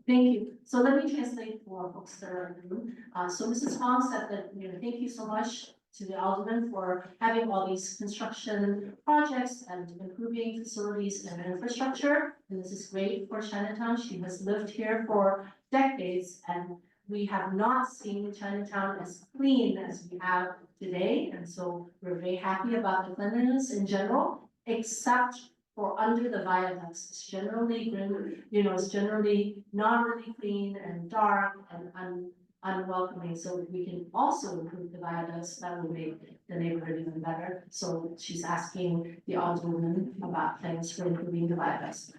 Thank you. So let me translate for folks that are in the room. So Mrs. Huang said that, thank you so much to the Alderman for having all these construction projects and improving facilities and infrastructure. And this is great for Chinatown. She has lived here for decades and we have not seen Chinatown as clean as we have today. And so we're very happy about the cleanliness in general, except for under the viaducts. It's generally grim, it's generally not really clean and dark and unwelcoming. So we can also improve the viaducts. That will make the neighborhood even better. So she's asking the Alderwoman about things for improving the viaducts.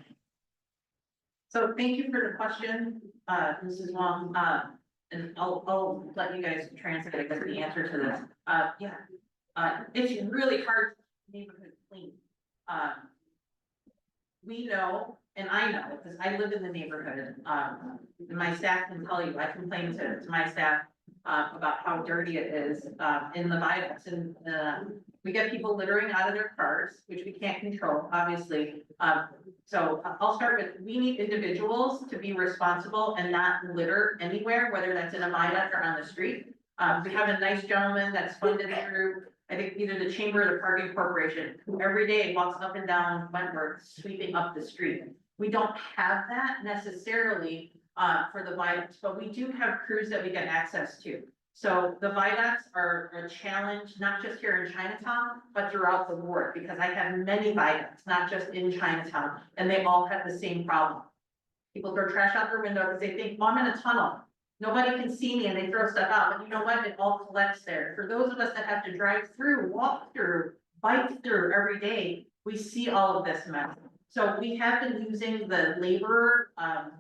So thank you for the question, Mrs. Wong. And I'll let you guys translate the answer to this. It's really hard to keep neighborhood clean. We know, and I know, because I live in the neighborhood, and my staff can tell you, I complain to my staff about how dirty it is in the viaducts. And we get people littering out of their cars, which we can't control, obviously. So I'll start with, we need individuals to be responsible and not litter anywhere, whether that's in a viaduct or on the street. We have a nice gentleman that's funded through, I think, either the Chamber or the Parking Corporation, who every day walks up and down Wentworth, sweeping up the street. We don't have that necessarily for the viaducts, but we do have crews that we get access to. So the viaducts are a challenge, not just here in Chinatown, but throughout the ward, because I have many viaducts, not just in Chinatown, and they all have the same problem. People throw trash out their window because they think, oh, I'm in a tunnel. Nobody can see me and they throw stuff out, but you know what? It all collects there. For those of us that have to drive through, walk through, bike through every day, we see all of this mess. So we have been using the labor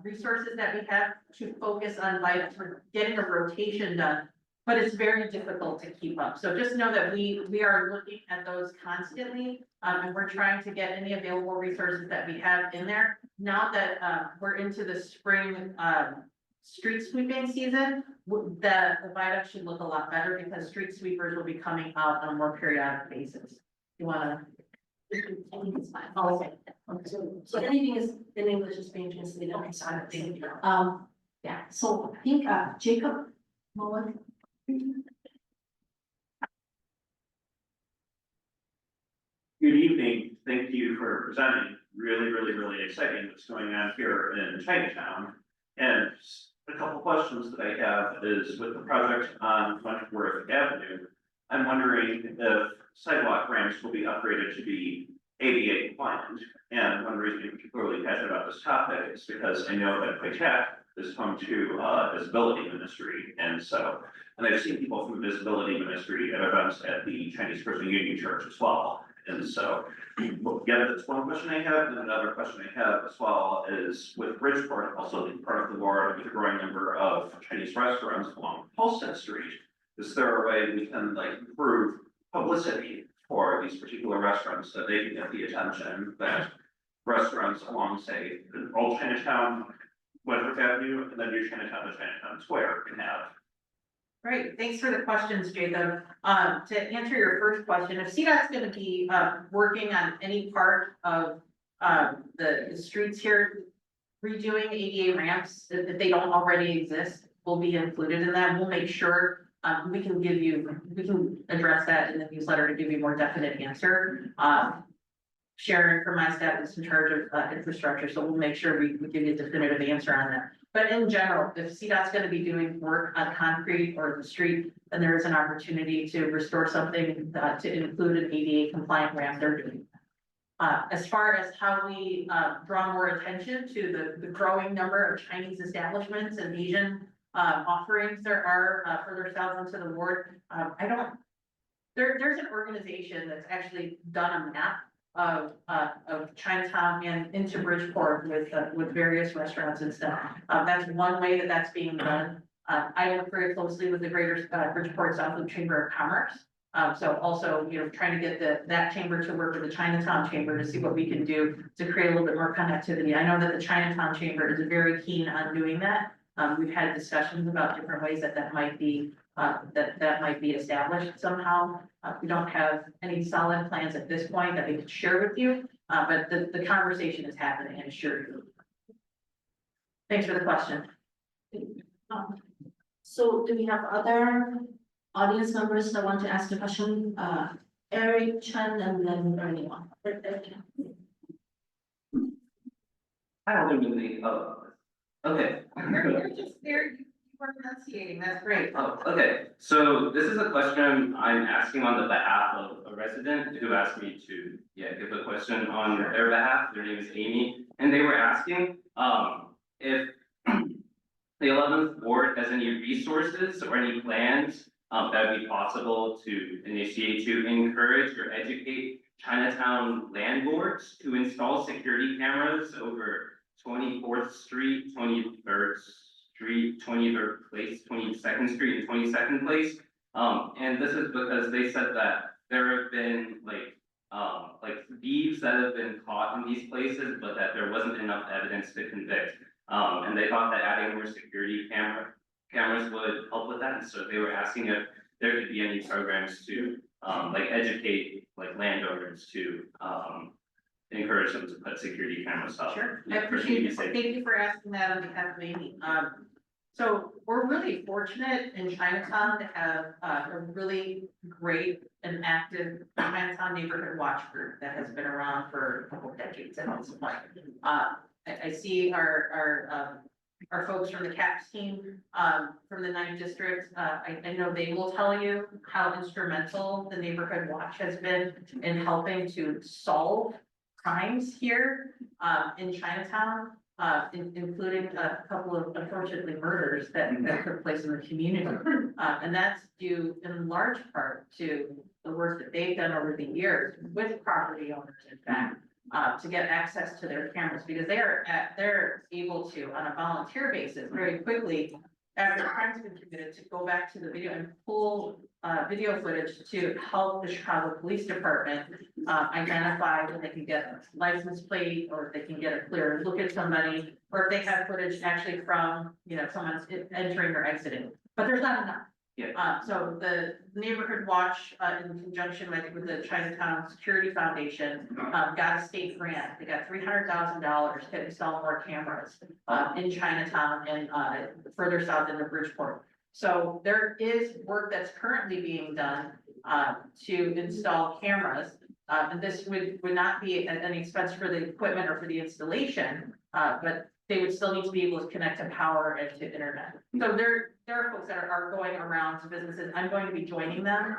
resources that we have to focus on for getting a rotation done. But it's very difficult to keep up. So just know that we are looking at those constantly. And we're trying to get any available resources that we have in there. Now that we're into the spring street sweeping season, the viaduct should look a lot better because street sweepers will be coming out on a more periodic basis. You wanna? I think it's fine. Oh, okay. So anything is in English is being translated. Okay, so I Thank you. yeah, so I think, Jacob, Moen. Good evening. Thank you for presenting. Really exciting what's going on here in Chinatown. And a couple questions that I have is with the project on Wentworth Avenue, I'm wondering if sidewalk ramps will be upgraded to be ADA compliant. And one reason I'm particularly passionate about this topic is because I know that Quaytech is home to disability ministry. And I've seen people from the disability ministry at events at the Chinese Christian Union Church as well. And so, yeah, that's one question I have. And another question I have as well is with Bridgeport, also being part of the board with a growing number of Chinese restaurants along Halsted Street. Is there a way we can improve publicity for these particular restaurants so they can get the attention that restaurants along, say, the old Chinatown, Wentworth Avenue, and then New Chinatown to Chinatown Square can have? Great, thanks for the questions, Jacob. To answer your first question, if CDOT's gonna be, working on any part of, the streets here, redoing ADA ramps, if they don't already exist, will be included in that. We'll make sure, we can address that in the newsletter to give you a more definite answer. Sharon from my staff is in charge of, infrastructure, so we'll make sure we give you a definitive answer on that. But in general, if CDOT's gonna be doing work on concrete or the street, then there is an opportunity to restore something to include an ADA compliant ramp, they're doing. As far as how we draw more attention to the growing number of Chinese establishments and Asian offerings there are further south into the ward, there's an organization that's actually done a map of Chinatown and into Bridgeport with various restaurants and stuff. That's one way that's being done. I work very closely with the Greater Bridgeport South Loop Chamber of Commerce. So also, trying to get that chamber to work with the Chinatown Chamber to see what we can do to create a little bit more connectivity. I know that the Chinatown Chamber is very keen on doing that. We've had discussions about different ways that might be that might be established somehow. We don't have any solid plans at this point that we could share with you, but the conversation is happening, I assure you. Thanks for the question. So do we have other audience members that want to ask a question? Eric, Chen, and then anyone. I don't even okay. You're just there, you were enunciating, that's great. Oh, okay, so this is a question I'm asking on the behalf of a resident who asked me to, give a question on their behalf. Their name is Amy, and they were asking, if the 11th ward has any resources or any plans, that would be possible to initiate to encourage or educate Chinatown landlords to install security cameras over 24th Street, 23rd Street, 23rd Place, 22nd Street, and 22nd Place. And this is because they said that there have been like thieves that have been caught in these places, but that there wasn't enough evidence to convict. And they thought that adding more security cameras would help with that. And so they were asking if there could be any programs to educate landowners to encourage them to put security cameras up. Sure, I appreciate it. Thank you for asking that on behalf of Amy. So we're really fortunate in Chinatown to have a really great and active Chinatown neighborhood watch group that has been around for a couple of decades at this point. I see our folks from the CAPS team from the 9th district. I know they will tell you how instrumental the neighborhood watch has been in helping to solve crimes here in Chinatown. including a couple of unfortunately murders that took place in the community. And that's due in large part to the work that they've done over the years with property owners, in fact, to get access to their cameras, because they're able to, on a volunteer basis, very quickly, after a crime's been committed, to go back to the video and pull video footage to help the Chicago Police Department identify when they can get a license plate, or if they can get a clear look at somebody, or if they have footage actually from, someone's entering or exiting. But there's not enough. Yeah. So the Neighborhood Watch, in conjunction, I think, with the Chinatown Security Foundation, got a state grant. They got $300,000 to install more cameras in Chinatown and further south into Bridgeport. So there is work that's currently being done to install cameras. And this would not be at any expense for the equipment or for the installation, but they would still need to be able to connect to power and to internet. So there are folks that are going around to businesses. I'm going to be joining them.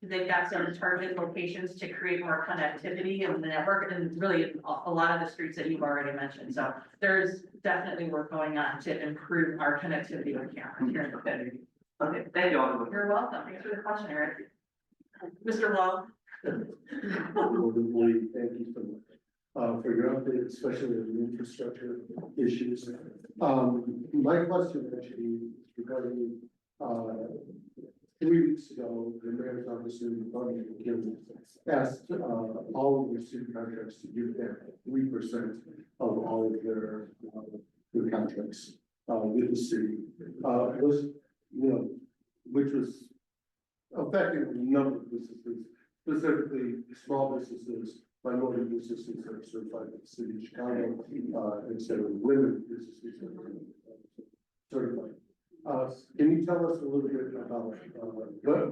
They've got some targeted locations to create more connectivity in the network, and really a lot of the streets that you've already mentioned. So there's definitely work going on to improve our connectivity with cameras here in the city. Okay, thank you all. You're welcome. Thanks for the question, Eric. Mr. Lowe. Thank you so much for your update, especially on the infrastructure issues. My question actually is regarding 3 weeks ago, the mayor's office in the Department of Guilds asked all of the city contracts to give them 3% of all of their contracts with the city. Which was affecting a number of businesses, specifically small businesses, minority businesses that are certified by the city of Chicago, instead of women businesses that are certified. Can you tell us a little bit about,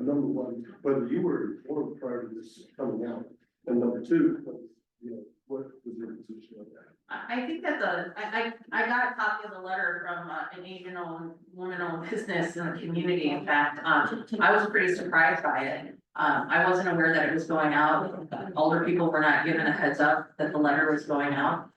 number one, whether you were informed prior to this coming out, and number two, what was your position on that? I think that I got a copy of the letter from an Asian-owned, woman-owned business in the community. In fact, I was pretty surprised by it. I wasn't aware that it was going out. Older people were not given a heads up that the letter was going out.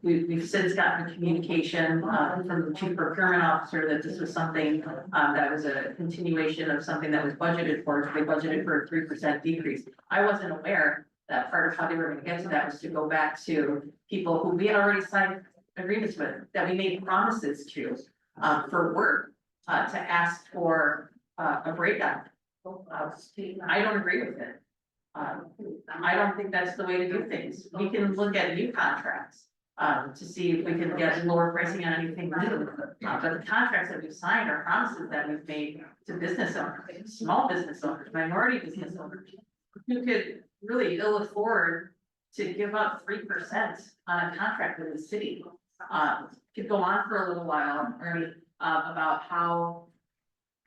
We've since gotten communication from the chief procurement officer that this was something that was a continuation of something that was budgeted for. They budgeted for a 3% decrease. I wasn't aware that part of how they were going to get to that was to go back to people who we had already signed agreements with, that we made promises to for work to ask for a breakdown. I don't agree with it. I don't think that's the way to do things. We can look at new contracts to see if we can get lower pricing on anything new. But the contracts that we've signed are promises that we've made to business owners, small business owners, minority business owners, who could really ill afford to give up 3% on a contract with the city. Could go on for a little while, Ernie, about how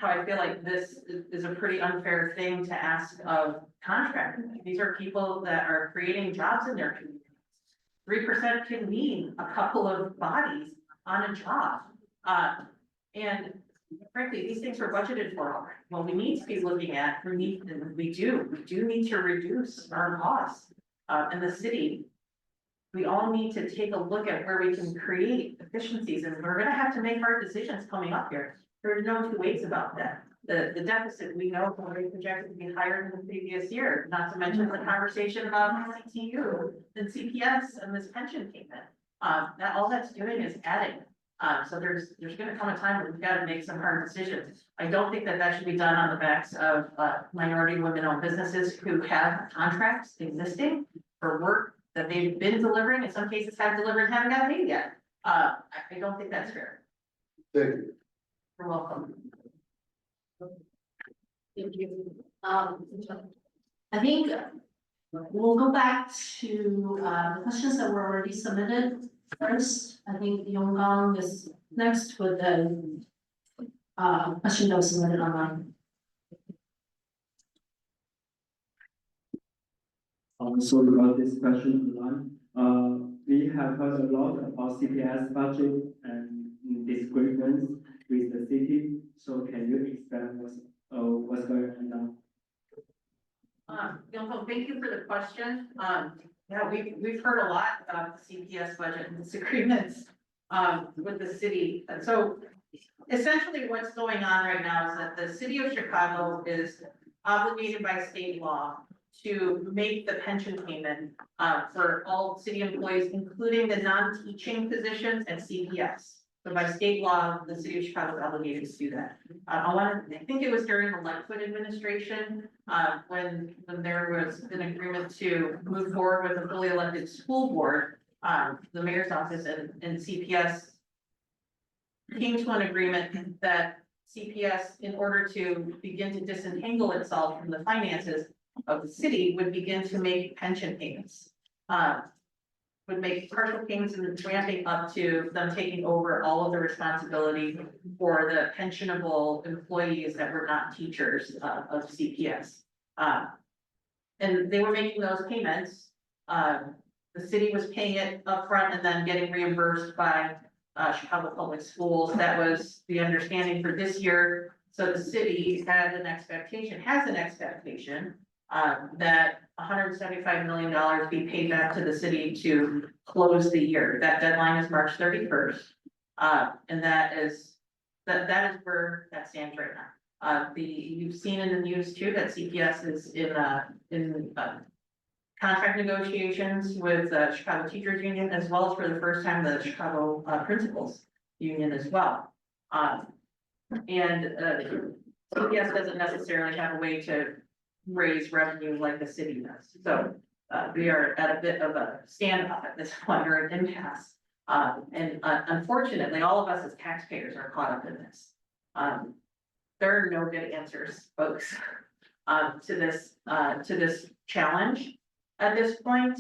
I feel like this is a pretty unfair thing to ask of contractors. These are people that are creating jobs in their communities. 3% can mean a couple of bodies on a job. And frankly, these things were budgeted for already. Well, we need to be looking at, we do need to reduce our costs in the city. We all need to take a look at where we can create efficiencies, and we're gonna have to make hard decisions coming up here. There's no two ways about that. The deficit, we know, is already projected to be higher than the previous year, not to mention the conversation about CTU and CPS and this pension payment. That all that's doing is adding. So there's gonna come a time where we've got to make some hard decisions. I don't think that should be done on the backs of minority women-owned businesses who have contracts existing for work that they've been delivering, in some cases have delivered, and haven't got paid yet. I don't think that's fair. Thank you. You're welcome. Thank you. I think we'll go back to the questions that were already submitted first. I think Yonggang is next with the question that was submitted online. Sorry about this question online. We have heard a lot about CPS budget and disagreements with the city. So can you explain what's going on now? Yongko, thank you for the question. Yeah, we've heard a lot about the CPS budget and disagreements with the city. And so essentially what's going on right now is that the city of Chicago is obligated by state law to make the pension payment for all city employees, including the non-teaching positions and CPS. So by state law, the city of Chicago is obligated to do that. I think it was during the Lightfoot administration, when there was an agreement to move forward with a fully elected school board, the mayor's office and CPS came to an agreement that CPS, in order to begin to disentangle itself from the finances of the city, would begin to make pension payments. Would make partial payments and ramping up to them taking over all of the responsibility for the pensionable employees that were not teachers of CPS. And they were making those payments. The city was paying it upfront and then getting reimbursed by Chicago Public Schools. That was the understanding for this year. So the city has an expectation that $175 million be paid back to the city to close the year. That deadline is March 31st. And that is where that stands right now. You've seen in the news too, that CPS is in contract negotiations with Chicago Teachers Union, as well as for the first time, the Chicago Principals Union as well. CPS doesn't necessarily have a way to raise revenue like the city does. So we are at a bit of a standoff at this point, or an impasse. Unfortunately, all of us as taxpayers are caught up in this. There are no good answers, folks, to this challenge. At this point,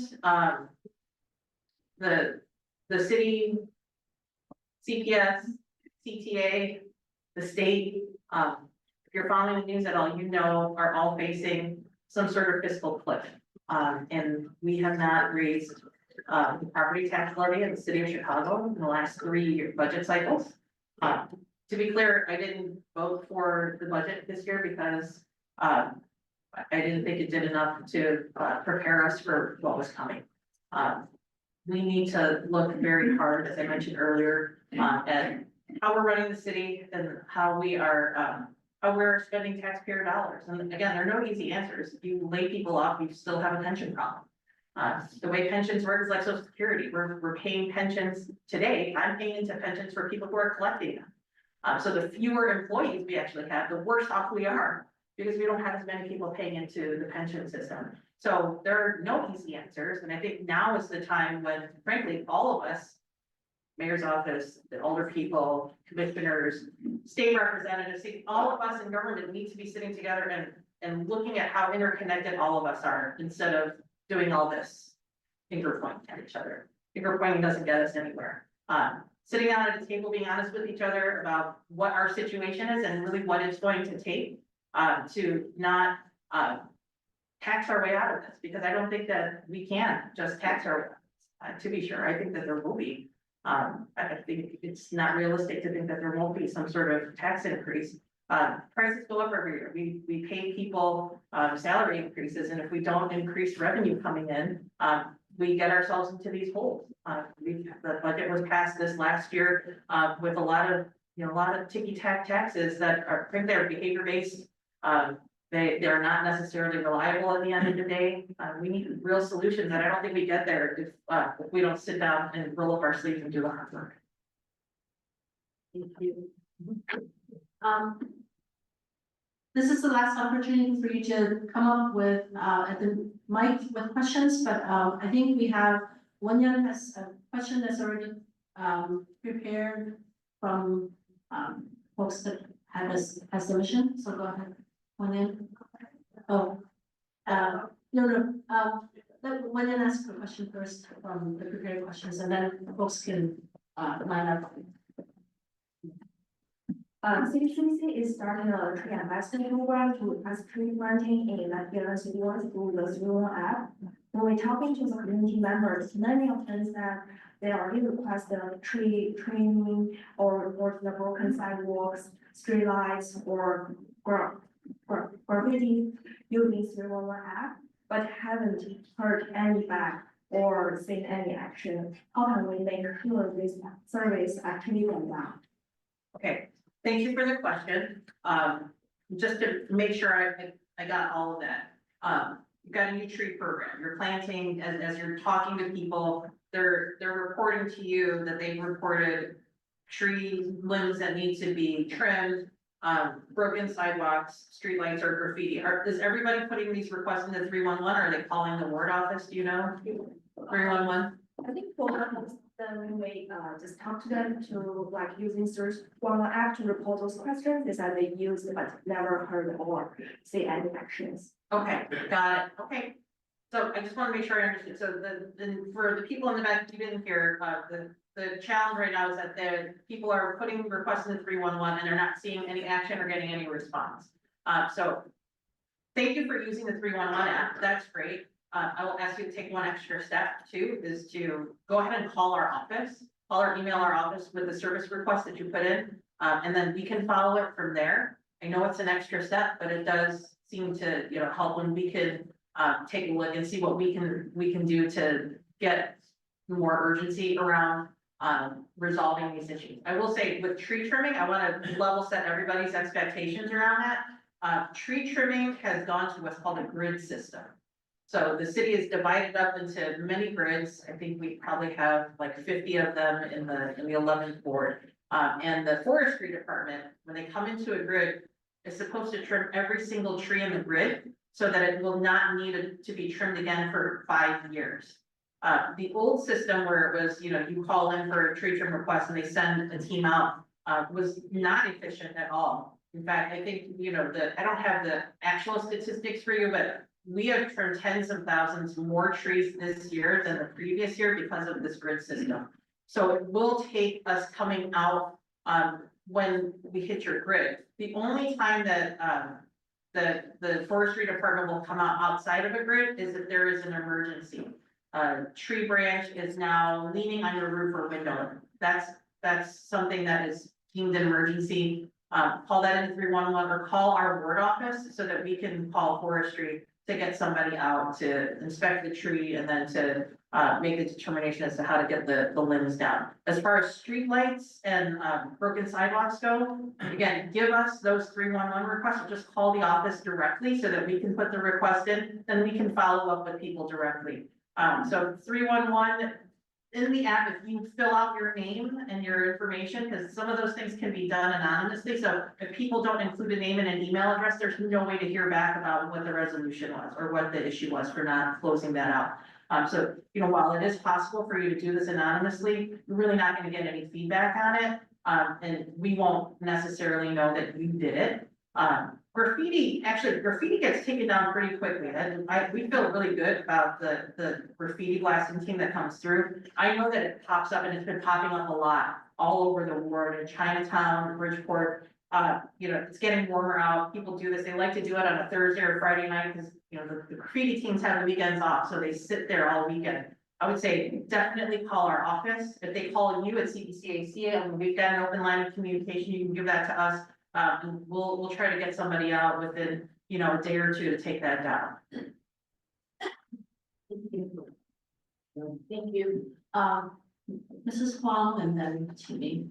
the city, CPS, CTA, the state, if you're following the news at all, you know, are all facing some sort of fiscal cliff. And we have not raised the property tax levy in the city of Chicago in the last 3 budget cycles. To be clear, I didn't vote for the budget this year because I didn't think it did enough to prepare us for what was coming. We need to look very hard, as I mentioned earlier, at how we're running the city and how we're spending taxpayer dollars. And again, there are no easy answers. If you lay people off, you still have a pension problem. The way pensions work is like Social Security. We're paying pensions today. I'm paying into pensions for people who are collecting them. So the fewer employees we actually have, the worse off we are, because we don't have as many people paying into the pension system. So there are no easy answers. And I think now is the time when, frankly, all of us, mayor's office, the older people, commissioners, state representatives, all of us in government need to be sitting together and looking at how interconnected all of us are, instead of doing all this finger pointing at each other. Finger pointing doesn't get us anywhere. Sitting down at a table, being honest with each other about what our situation is and really what it's going to take to not tax our way out of this, because I don't think that we can just tax our way out. To be sure, I think that there will be. I think it's not realistic to think that there won't be some sort of tax increase. Prices go up every year. We pay people salary increases, and if we don't increase revenue coming in, we get ourselves into these holes. The budget was passed this last year with a lot of ticky-tack taxes that are, frankly, they're behavior-based. They're not necessarily reliable at the end of the day. We need real solutions, and I don't think we get there if we don't sit down and roll up our sleeves and do the hard work. Thank you. This is the last opportunity for you to come up with at the mic with questions, but I think we have one young has a question that's already prepared from folks that have this submission. So go ahead. One in. Oh, no. Let one in ask a question first from the prepared questions, and then folks can line up. CPC is starting a tree investment program to request tree planting in Latvia cities through the Zero app. When we're talking to the community members, many of them said they already request the tree trimming or the broken sidewalks, street lights, or graffiti using Zero app, but haven't heard any back or seen any action? How can we make sure this service actually went down? Okay, thank you for the question. Just to make sure I got all of that. You've got a new tree program. You're planting, as you're talking to people, they're reporting to you that they reported tree limbs that need to be trimmed, broken sidewalks, streetlights, or graffiti. Is everybody putting these requests into 311? Are they calling the ward office? Do you know? 311? I think for then we just talk to them to like using search one app to report those questions, is that they use but never heard or see any actions. Okay, got it. Okay. So I just want to make sure I understand. So for the people in the back, you didn't hear, the challenge right now is that the people are putting requests in the 311 and they're not seeing any action or getting any response. So thank you for using the 311 app. That's great. I will ask you to take one extra step too, is to go ahead and call our office, call or email our office with the service request that you put in. And then we can follow it from there. I know it's an extra step, but it does seem to, help when we could take a look and see what we can do to get more urgency around resolving these issues. I will say with tree trimming, I want to level set everybody's expectations around that. Tree trimming has gone to what's called a grid system. So the city is divided up into many grids. I think we probably have like 50 of them in the 11th ward. And the forestry department, when they come into a grid, is supposed to trim every single tree in the grid so that it will not need to be trimmed again for 5 years. The old system where it was, you call in for a tree trim request and they send a team out, was not efficient at all. In fact, I think, I don't have the actual statistics for you, but we have trimmed tens of thousands more trees this year than the previous year because of this grid system. So it will take us coming out, when we hit your grid. The only time that, the forestry department will come out outside of a grid is if there is an emergency. Tree branch is now leaning on your roof or window. That's something that is deemed an emergency. Call that in 311 or call our ward office so that we can call forestry to get somebody out to inspect the tree and then to make the determination as to how to get the limbs down. As far as streetlights and broken sidewalks go, again, give us those 311 requests or just call the office directly so that we can put the request in, then we can follow up with people directly. So 311 in the app, if you fill out your name and your information, because some of those things can be done anonymously. So if people don't include a name and an email address, there's no way to hear back about what the resolution was or what the issue was for not closing that out. So, while it is possible for you to do this anonymously, you're really not going to get any feedback on it. And we won't necessarily know that you did it. Graffiti gets taken down pretty quickly. We feel really good about the graffiti blasting team that comes through. I know that it pops up and it's been popping up a lot all over the ward in Chinatown, Bridgeport. It's getting warmer out. People do this. They like to do it on a Thursday or Friday night because, the graffiti teams have the weekends off. So they sit there all weekend. I would say definitely call our office. If they call you at CPCAC and we've got an open line of communication, you can give that to us. And we'll try to get somebody out within, a day or two to take that down. Thank you. Mrs. Huang and then Timmy.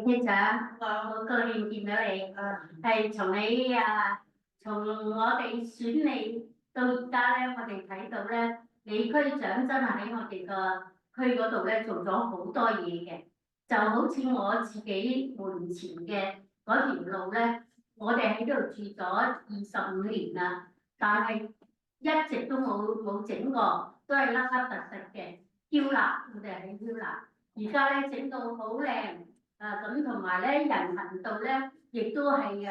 Winter 我個人見到你，係從我哋選你到而家咧，我哋睇到咧，李區長真係喺我哋個區嗰度咧做咗好多嘢嘅，就好似我自己門前嘅嗰條路咧，我哋喺度住咗25年啦，但係一直都冇整過，都係凹凹凸凸嘅雕欄，我哋喺雕欄，而家咧整到好靚。咁同埋咧，人行道咧，亦都係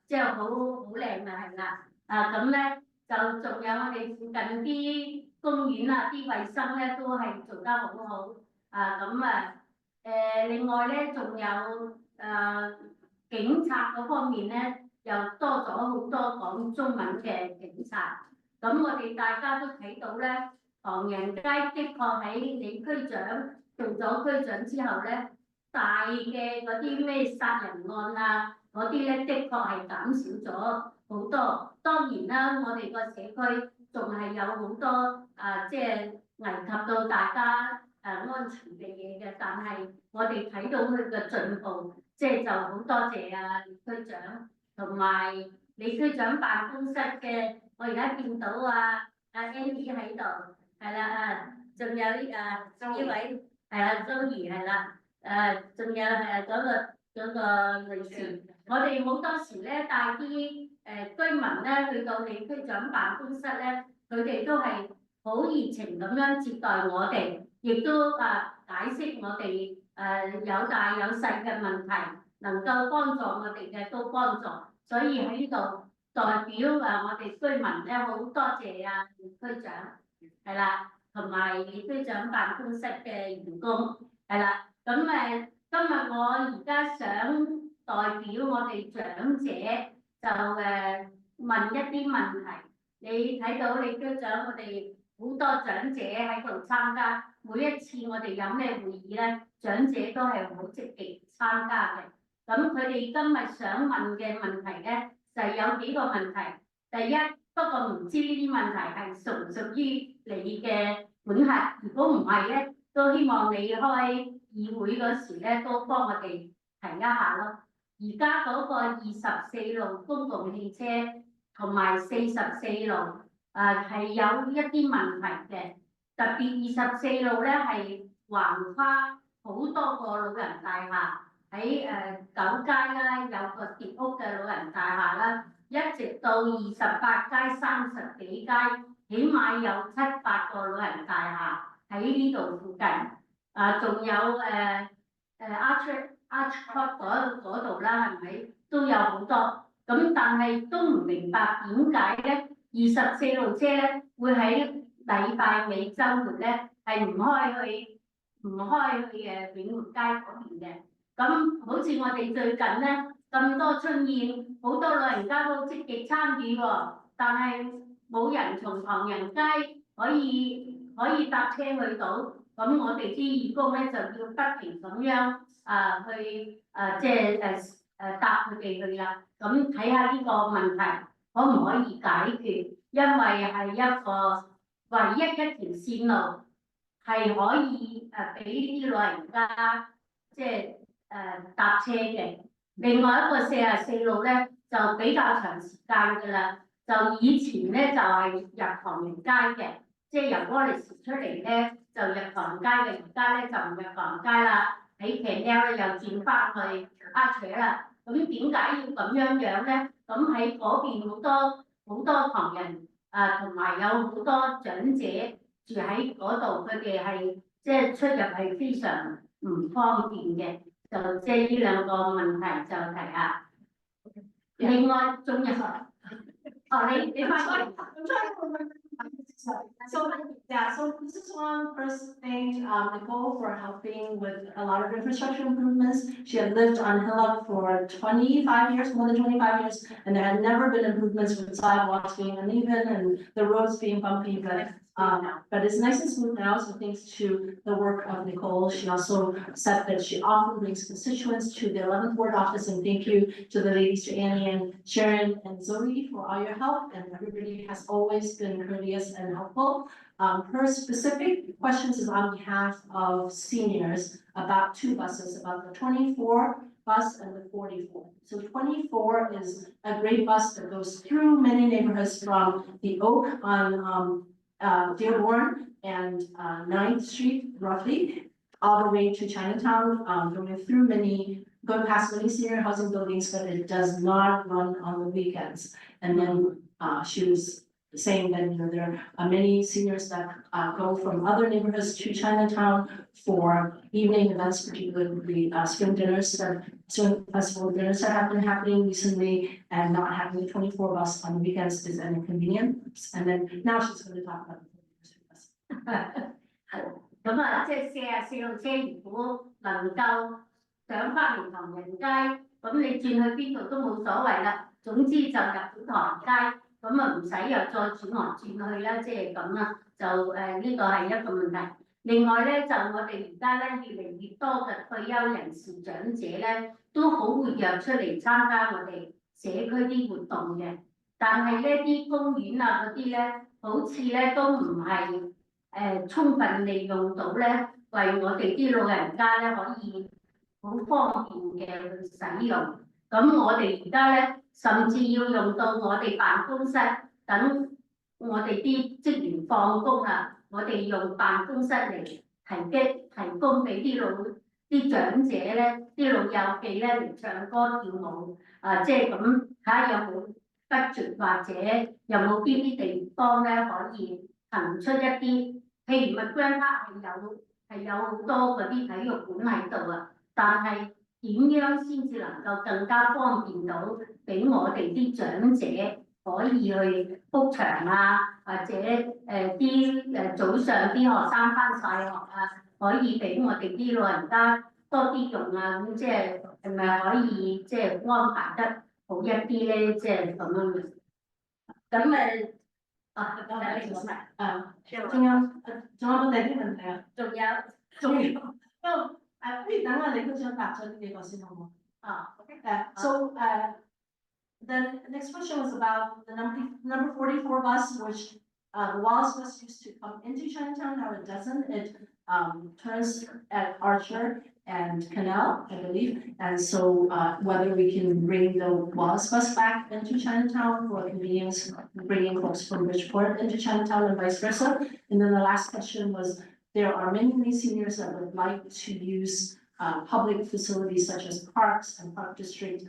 即係好靚啊，係啦。咁咧就仲有我哋附近啲公園啊，啲衞生咧都係做得好好。另外咧仲有警察嗰方面咧，又多咗好多講中文嘅警察。咁我哋大家都睇到咧，唐人街的確喺李區長做咗區長之後咧。大嘅嗰啲咩殺人案啊，嗰啲咧的確係減少咗，好多。當然啦，我哋個社區仲係有好多即係危及到大家安全嘅嘢嘅，但係我哋睇到佢嘅進步，即係就好多謝李區長同埋李區長辦公室嘅，我而家見到Andy 喺度，係啦仲有呢位係啦周瑜係啦，仲有嗰個女士，我哋好多時咧帶啲居民咧去到李區長辦公室咧，佢哋都係好熱情咁樣接待我哋，亦都解釋我哋有大有細嘅問題，能夠幫助我哋嘅都幫助，所以喺呢度代表我哋居民咧好多謝李區長，係啦，同埋李區長辦公室嘅員工，係啦，咁今日我而家想代表我哋長者就問一啲問題。你睇到李區長，我哋好多長者喺度參加，每一次我哋有咩會議咧，長者都係好積極參加嘅。咁佢哋今日想問嘅問題咧，就係有幾個問題。第一，不過唔知呢啲問題係屬唔屬於你嘅管轄，如果唔係咧，都希望你開議會嗰時咧，都幫我哋提一下咯。而家嗰個24路公共汽車同埋44路係有一啲問題嘅，特別24路咧係橫跨好多個老人大廈，喺9街啦，有個疊屋嘅老人大廈啦，一直到28街、30幾街，起碼有7、8個老人大廈喺呢度附近。仲有Arch嗰度啦，係咪都有好多？咁但係都唔明白點解咧24路車咧會喺禮拜尾週末咧係唔開去永活街嗰邊嘅。咁好似我哋最近咧咁多春宴，好多老人家都積極參與喎，但係冇人從唐人街可以搭車去到。咁我哋啲義工咧就要不停咁樣去即係答佢哋去啦。咁睇下呢個問題可唔可以解決？因為係一個唯一一條線路係可以俾啲老人家即係搭車嘅。另外一個44路咧就比較長時間㗎啦。就以前咧就係入唐人街嘅，即係由嗰陣時出嚟咧。就入唐人街嘅，而家咧就唔入唐人街啦，喺 Canal 咧又轉翻去Arch啦。咁點解要咁樣咧？咁喺嗰邊好多唐人同埋有好多長者住喺嗰度，佢哋係即係出入係非常唔方便嘅。就即係呢兩個問題就提下。另外仲有你翻So this is one first thing, Nicole for helping with a lot of infrastructure improvements. She had lived on Hillock for 25 years, more than 25 years, and there had never been improvements with sidewalks being uneven and the roads being bumpy, but it's nice and smooth now, so thanks to the work of Nicole. She also said that she often brings constituents to the 11th Ward office, and thank you to the ladies, to Annie and Sharon and Zoe for all your help, and everybody has always been courteous and helpful. Her specific questions is on behalf of seniors about two buses, about the 24 bus and the 44. So 24 is a great bus that goes through many neighborhoods from the Oak on Dearborn and 9th Street roughly, all the way to Chinatown, going past many senior housing buildings, but it does not run on the weekends. And then she was saying that there are many seniors that go from other neighborhoods to Chinatown for evening events, particularly spring dinners. Spring festival dinners that have been happening recently, and not having the 24 bus on the weekends is an inconvenience. And then now she's going to talk about the bus. 咁即係44路車如果能夠上翻嚟唐人街，咁你轉去邊度都冇所謂啦。總之就入到唐人街。咁唔使又再轉來轉去啦，即係咁啦，就呢個係一個問題。另外咧，就我哋而家咧越嚟越多嘅退休人士長者咧，都好活躍出嚟參加我哋社區啲活動嘅。但係呢啲公園啊嗰啲咧，好似咧都唔係充分利用到咧，為我哋啲老人家咧可以好方便嘅去使用。咁我哋而家咧，甚至要用到我哋辦公室，等我哋啲職員放工啦，我哋用辦公室嚟提供俾啲長者咧，啲老友記咧嚟唱歌跳舞，即係咁睇下有冇budget或者有冇邊啲地方咧可以騰出一啲，譬如McGrath係有好多嗰啲體育館喺度啊，但係點樣先至能夠更加方便到俾我哋啲長者可以去 book 場啊，或者早上啲學生返晒學啊，可以俾我哋啲老人家多啲用啊，咁即係係咪可以即係安排得好一啲咧？即係咁樣。咁仲有冇第啲問題啊？仲有。不如等我哋都想答咗呢幾個先好唔好？So the next question was about the number 44 bus, which the Wallace bus used to come into Chinatown. Now it doesn't. It turns at Archer and Canal, I believe. And so whether we can bring the Wallace bus back into Chinatown for convenience, bringing folks from Bridgeport into Chinatown and vice versa. And then the last question was, there are many seniors that would like to use public facilities such as parks and park district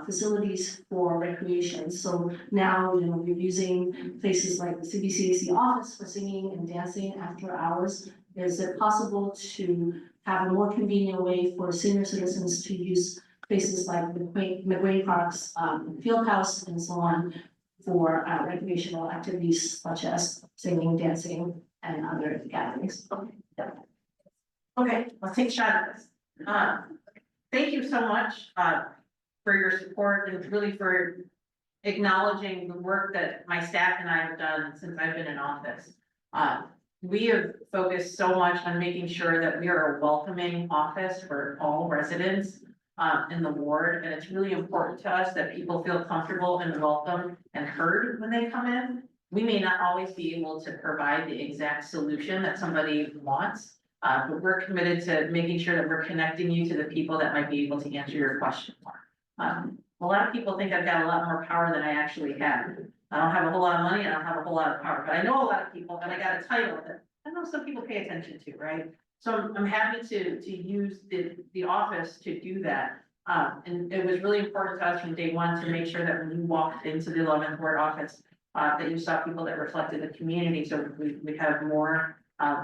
facilities for recreation. So now, we're using places like the CBCAC office for singing and dancing after hours. Is it possible to have a more convenient way for senior citizens to use places like McGuane Parks, Fieldhouse, and so on for recreational activities such as singing, dancing, and other gatherings? Okay, let's take a shot at this. Thank you so much, for your support and really for acknowledging the work that my staff and I have done since I've been in office. We have focused so much on making sure that we are a welcoming office for all residents in the ward, and it's really important to us that people feel comfortable and welcome and heard when they come in. We may not always be able to provide the exact solution that somebody wants, but we're committed to making sure that we're connecting you to the people that might be able to answer your question more. A lot of people think I've got a lot more power than I actually have. I don't have a whole lot of money, I don't have a whole lot of power, but I know a lot of people, and I got a title that I know some people pay attention to, right? So I'm happy to use the office to do that. And it was really important to us from day one to make sure that when you walked into the 11th Ward office, that you saw people that reflected the community. So we have more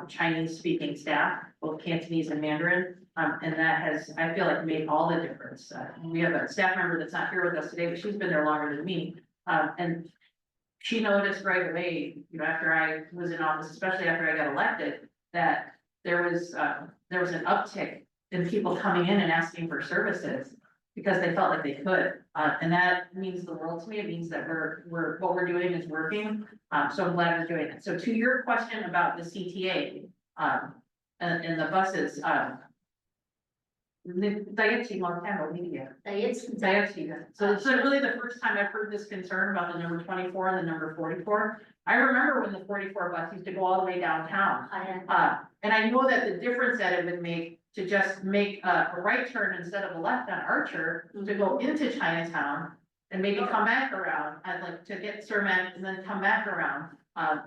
Chinese speaking staff, both Cantonese and Mandarin. And that has, I feel like, made all the difference. We have a staff member that's not here with us today, but she's been there longer than me. And she noticed right away, after I was in office, especially after I got elected, that there was an uptick in people coming in and asking for services because they felt like they could. And that means the world to me. It means that what we're doing is working. So I'm glad we're doing it. So to your question about the CTA, and the buses, So it's really the first time I've heard this concern about the number 24 and the number 44. I remember when the 44 bus used to go all the way downtown. And I know that the difference that it would make to just make a right turn instead of a left on Archer to go into Chinatown and maybe come back around, I'd like to get Cermak and then come back around,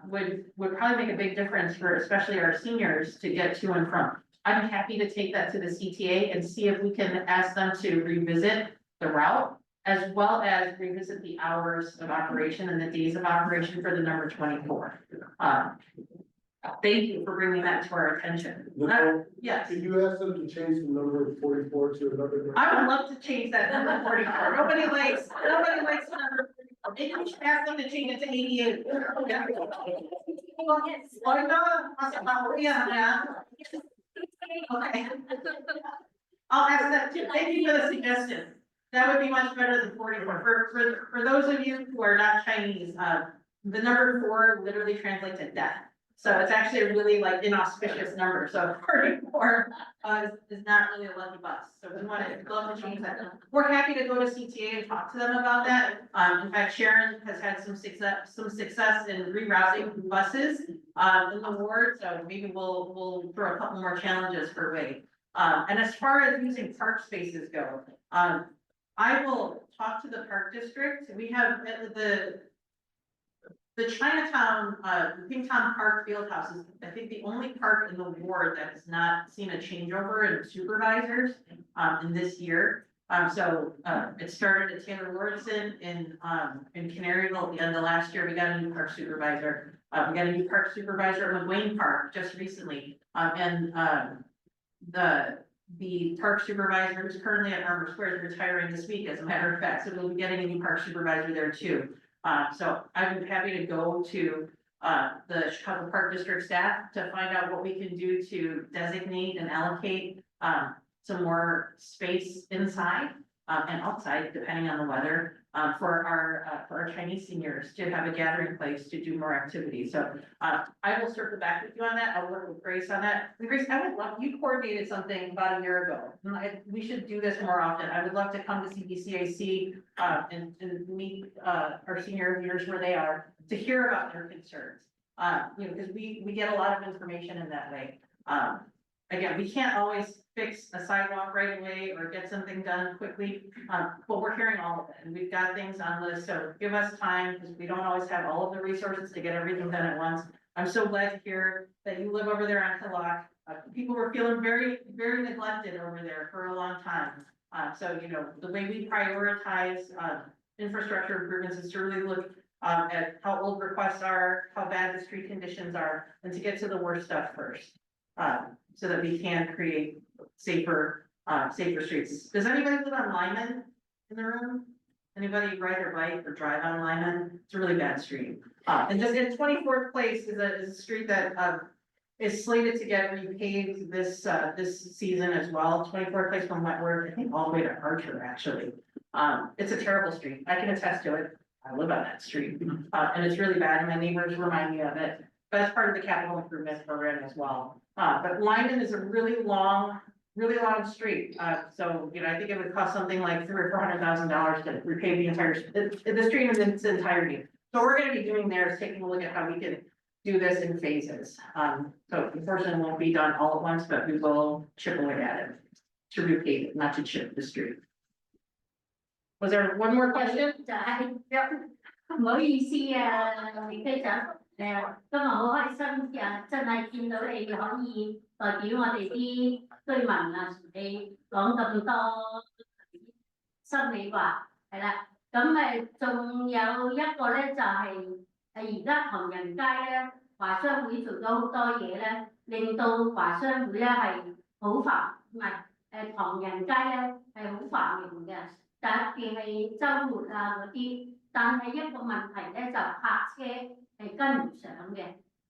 would probably make a big difference for especially our seniors to get to and from. I'm happy to take that to the CTA and see if we can ask them to revisit the route as well as revisit the hours of operation and the days of operation for the number 24. Thank you for bringing that to our attention. Yes. Could you ask them to change the number of 44 to another number? I would love to change that number 44. Nobody likes the number 44. Maybe we should ask them to change it to 88. Okay. I'll ask that too. Thank you for the suggestion. That would be much better than 44. For those of you who are not Chinese, the number 4 literally translates to death. So it's actually a really like inauspicious number, so 44 is not really a lucky bus, so we want to love to change that. We're happy to go to CTA and talk to them about that. In fact, Sharon has had some success in rerouting buses in the ward, so maybe we'll throw a couple more challenges her way. And as far as using park spaces go, I will talk to the park district. We have the Chinatown, Kingtown Park Fieldhouse is, I think, the only park in the ward that has not seen a changeover in supervisors, in this year. So, it started at Taylor Lordson in Canaryville at the end of last year. We got a new park supervisor. We got a new park supervisor at McWayne Park just recently. The park supervisor who's currently at Arbor Square is retiring this week, as a matter of fact, so we'll be getting a new park supervisor there too. So I'm happy to go to the Chicago Park District staff to find out what we can do to designate and allocate some more space inside and outside, depending on the weather, for our Chinese seniors to have a gathering place to do more activities. So I will circle back with you on that. I'll work with Grace on that. And Grace, I would love, you coordinated something about a year ago. We should do this more often. I would love to come to CBCAC and meet our senior leaders where they are to hear about their concerns. You know, because we get a lot of information in that way. Again, we can't always fix a sidewalk right away or get something done quickly, but we're hearing all of it, and we've got things on the list, so give us time, because we don't always have all of the resources to get everything done at once. I'm so glad to hear that you live over there on Hillock. People were feeling very, very neglected over there for a long time. So, you know, the way we prioritize infrastructure improvements is to really look at how old requests are, how bad the street conditions are, and to get to the worst stuff first. So that we can create safer streets. Does anybody live on Lyman in the room? Anybody ride their bike or drive on Lyman? It's a really bad street. And just in 24th Place is a street that is slated to get repaved this season as well. 24th Place from Wentworth, I think all the way to Archer, actually. It's a terrible street. I can attest to it. I live on that street. And it's really bad, and my neighbors remind me of it. But that's part of the capital improvement program as well. But Lyman is a really long street. So, you know, I think it would cost something like $300,000 or $400,000 to repave the entire, the street in its entirety. So we're gonna be doing there is taking a look at how we can do this in phases. So unfortunately it won't be done all at once, but we will chip away at it to repave it, not to chip the street. Was there one more question? Yep. 唔好意思啊，李區長，今日好開心真係見到你可以代表我哋啲居民啊，你講咁多心里話，係啦。咁仲有一個咧就係而家唐人街咧，華商會做咗好多嘢咧，令到華商會咧係好繁，唔係唐人街咧係好繁榮嘅，特別係週末啊嗰啲。 但係一個問題咧，就泊車係跟唔上嘅。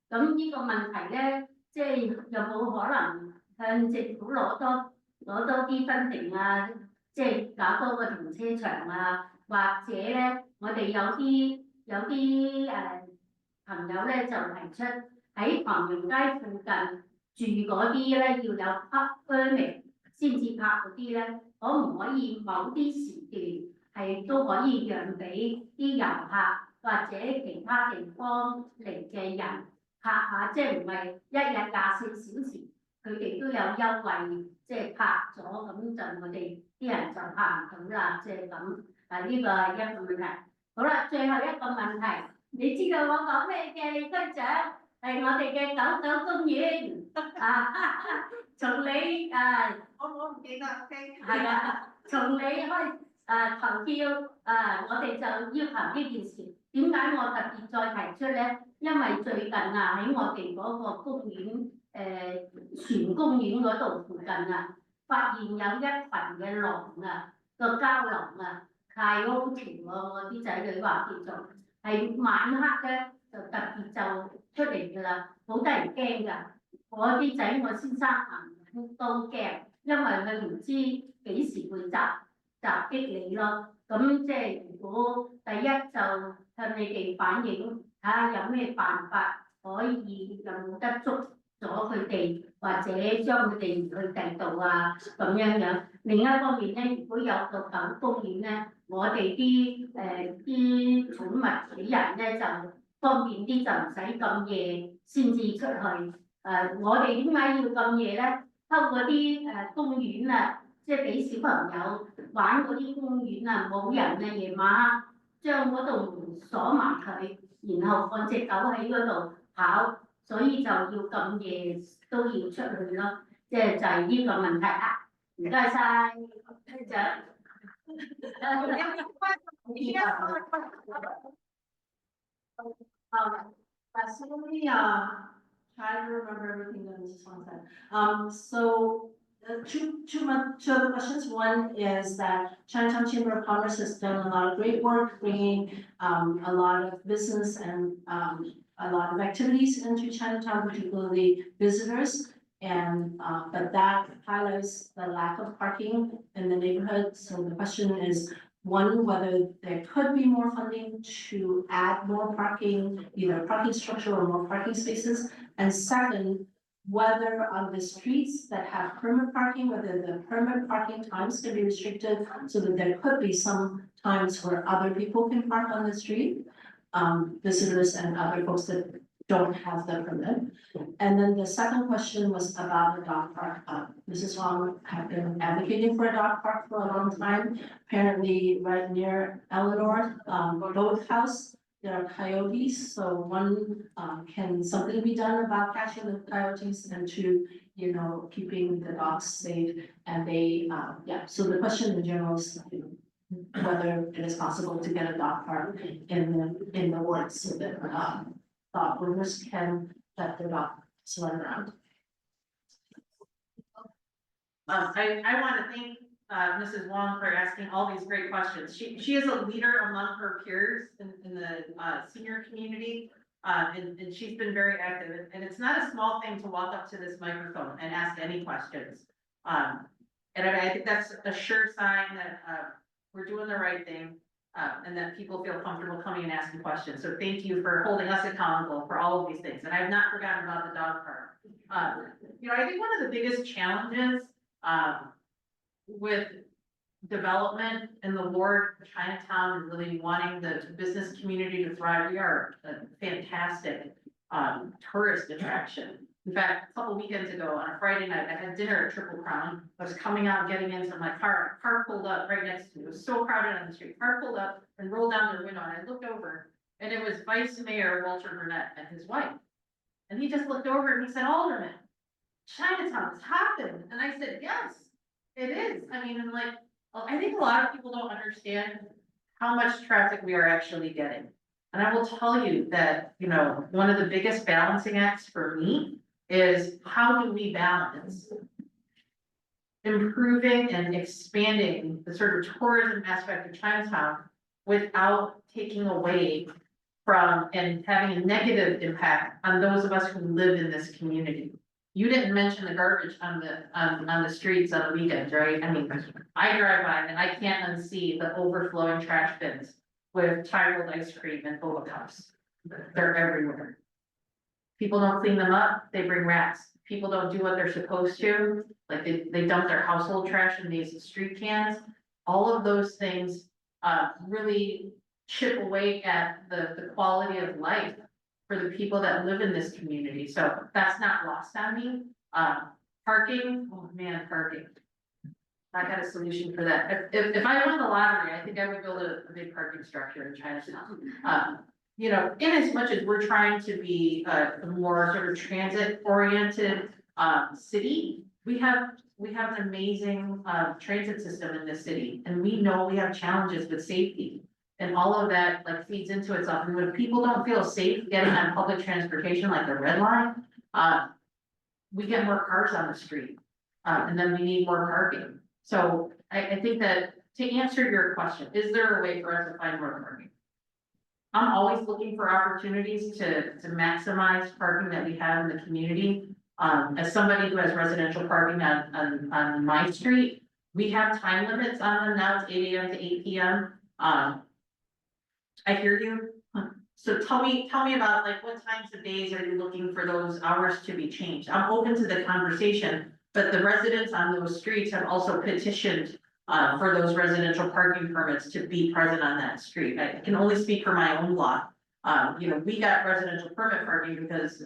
咁呢個問題咧，即係有冇可能向政府攞多啲分定啊？即係搞多個停車場啊，或者咧，我哋有啲朋友咧就提出喺唐人街附近住嗰啲咧要有 permit 先至泊嗰啲咧，可唔可以某啲時段？ 係都可以讓俾啲遊客或者其他地方嚟嘅人泊下，即係唔係一日24小時，佢哋都有優惠，即係泊咗咁就我哋啲人就泊唔到啦，即係咁。呢個係一個問題。好啦，最後一個問題，你知道我講咩嘅？李區長係我哋嘅狗狗公園從你我唔記得 ，OK， 係啊，從你開。 投票我哋就要求呢件事。點解我特別再提出咧？因為最近喺我哋嗰個公園船公園嗰度附近發現有一群嘅狼個郊狼太空條我啲仔女話叫做係晚黑咧就特別就出嚟㗎啦，好得人驚㗎。我啲仔我先生行都驚，因為佢唔知幾時會襲擊你咯，咁即係如果第一就向你哋反映，睇下有咩辦法可以有冇得捉咗佢哋，或者將佢哋移去第度啊咁樣樣。另一方面咧，如果有獨等風險咧，我哋啲寵物主人咧就方便啲，就唔使咁夜先至出去。我哋點解要咁夜咧？偷嗰啲公園啊，即係俾小朋友玩嗰啲公園啊，冇人啊，夜晚將嗰度門鎖埋佢，然後放隻狗喺嗰度跑，所以就要咁夜都要出去咯。即係就係呢個問題啊！唔該晒，區長。So let me try to remember everything that Mrs. Wong said. So two other questions. One is that Chinatown Chamber of Commerce has done a lot of great work bringing a lot of business and a lot of activities into Chinatown, particularly visitors. And but that highlights the lack of parking in the neighborhood. So the question is, one, whether there could be more funding to add more parking, either parking structure or more parking spaces. And second, whether on the streets that have permit parking, whether the permit parking times can be restricted so that there could be some times where other people can park on the street, visitors and other folks that don't have the permit. And then the second question was about the dog park. Mrs. Wong had been advocating for a dog park for a long time. Apparently, right near Eleanor, Boat House, there are coyotes. So one, can something be done about catching the coyotes, and two, you know, keeping the dogs safe? And they, yeah. So the question in general is, whether it is possible to get a dog park in the woods so that dog owners can let their dog run around. I want to thank Mrs. Wong for asking all these great questions. She is a leader among her peers in the senior community. And she's been very active, and it's not a small thing to walk up to this microphone and ask any questions. And I think that's a sure sign that we're doing the right thing. And that people feel comfortable coming and asking questions. So thank you for holding us accountable for all of these things. And I've not forgotten about the dog park. You know, I think one of the biggest challenges with development in the ward of Chinatown and really wanting the business community to thrive, we are a fantastic tourist attraction. In fact, a couple weekends ago on a Friday night, I had dinner at Triple Crown. I was coming out, getting into my car. Car pulled up right next to me. It was so crowded on the street. Car pulled up and rolled down their window, and I looked over, and it was Vice Mayor Walter Burnett and his wife. And he just looked over and he said, "Alderman, Chinatown's happened." And I said, "Yes, it is." I mean, I'm like, I think a lot of people don't understand how much traffic we are actually getting. And I will tell you that, you know, one of the biggest balancing acts for me is, how do we balance improving and expanding the sort of tourism aspect of Chinatown without taking away from and having a negative impact on those of us who live in this community. You didn't mention the garbage on the streets on the weekends, right? I mean, I drive by and I can't unsee the overflowing trash bins with Thai ice cream and boba cups. They're everywhere. People don't clean them up, they bring rats. People don't do what they're supposed to, like they dump their household trash in these street cans. All of those things really chip away at the quality of life for the people that live in this community. So that's not lost on me. Parking, oh man, parking. I got a solution for that. If I won the lottery, I think I would build a big parking structure in Chinatown. You know, in as much as we're trying to be a more sort of transit oriented city, we have an amazing transit system in this city, and we know we have challenges with safety. And all of that like feeds into itself. And when people don't feel safe getting on public transportation like the Red Line, we get more cars on the street. And then we need more parking. So I think that, to answer your question, is there a way for us to find more parking? I'm always looking for opportunities to maximize parking that we have in the community. As somebody who has residential parking on my street, we have time limits on them now. It's 8 AM to 8 PM. I hear you. So tell me about like what times of days are you looking for those hours to be changed? I'm open to the conversation, but the residents on those streets have also petitioned for those residential parking permits to be present on that street. I can only speak for my own block. You know, we got residential permit parking because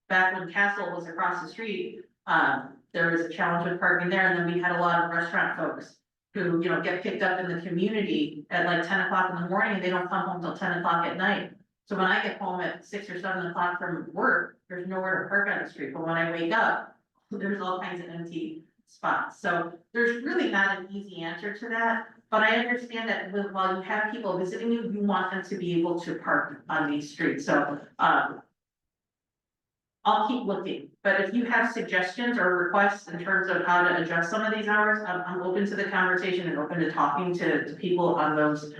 back when Castle was across the street, there was a challenge with parking there, and then we had a lot of restaurant folks who, you know, get picked up in the community at like 10 o'clock in the morning, and they don't come home till 10 o'clock at night. So when I get home at 6 or 7 o'clock from work, there's nowhere to park on the street, but when I wake up, there's all kinds of empty spots. So there's really not an easy answer to that, but I understand that while you have people visiting you, you want them to be able to park on these streets. So, I'll keep looking, but if you have suggestions or requests in terms of how to adjust some of these hours, I'm open to the conversation and open to talking to people on those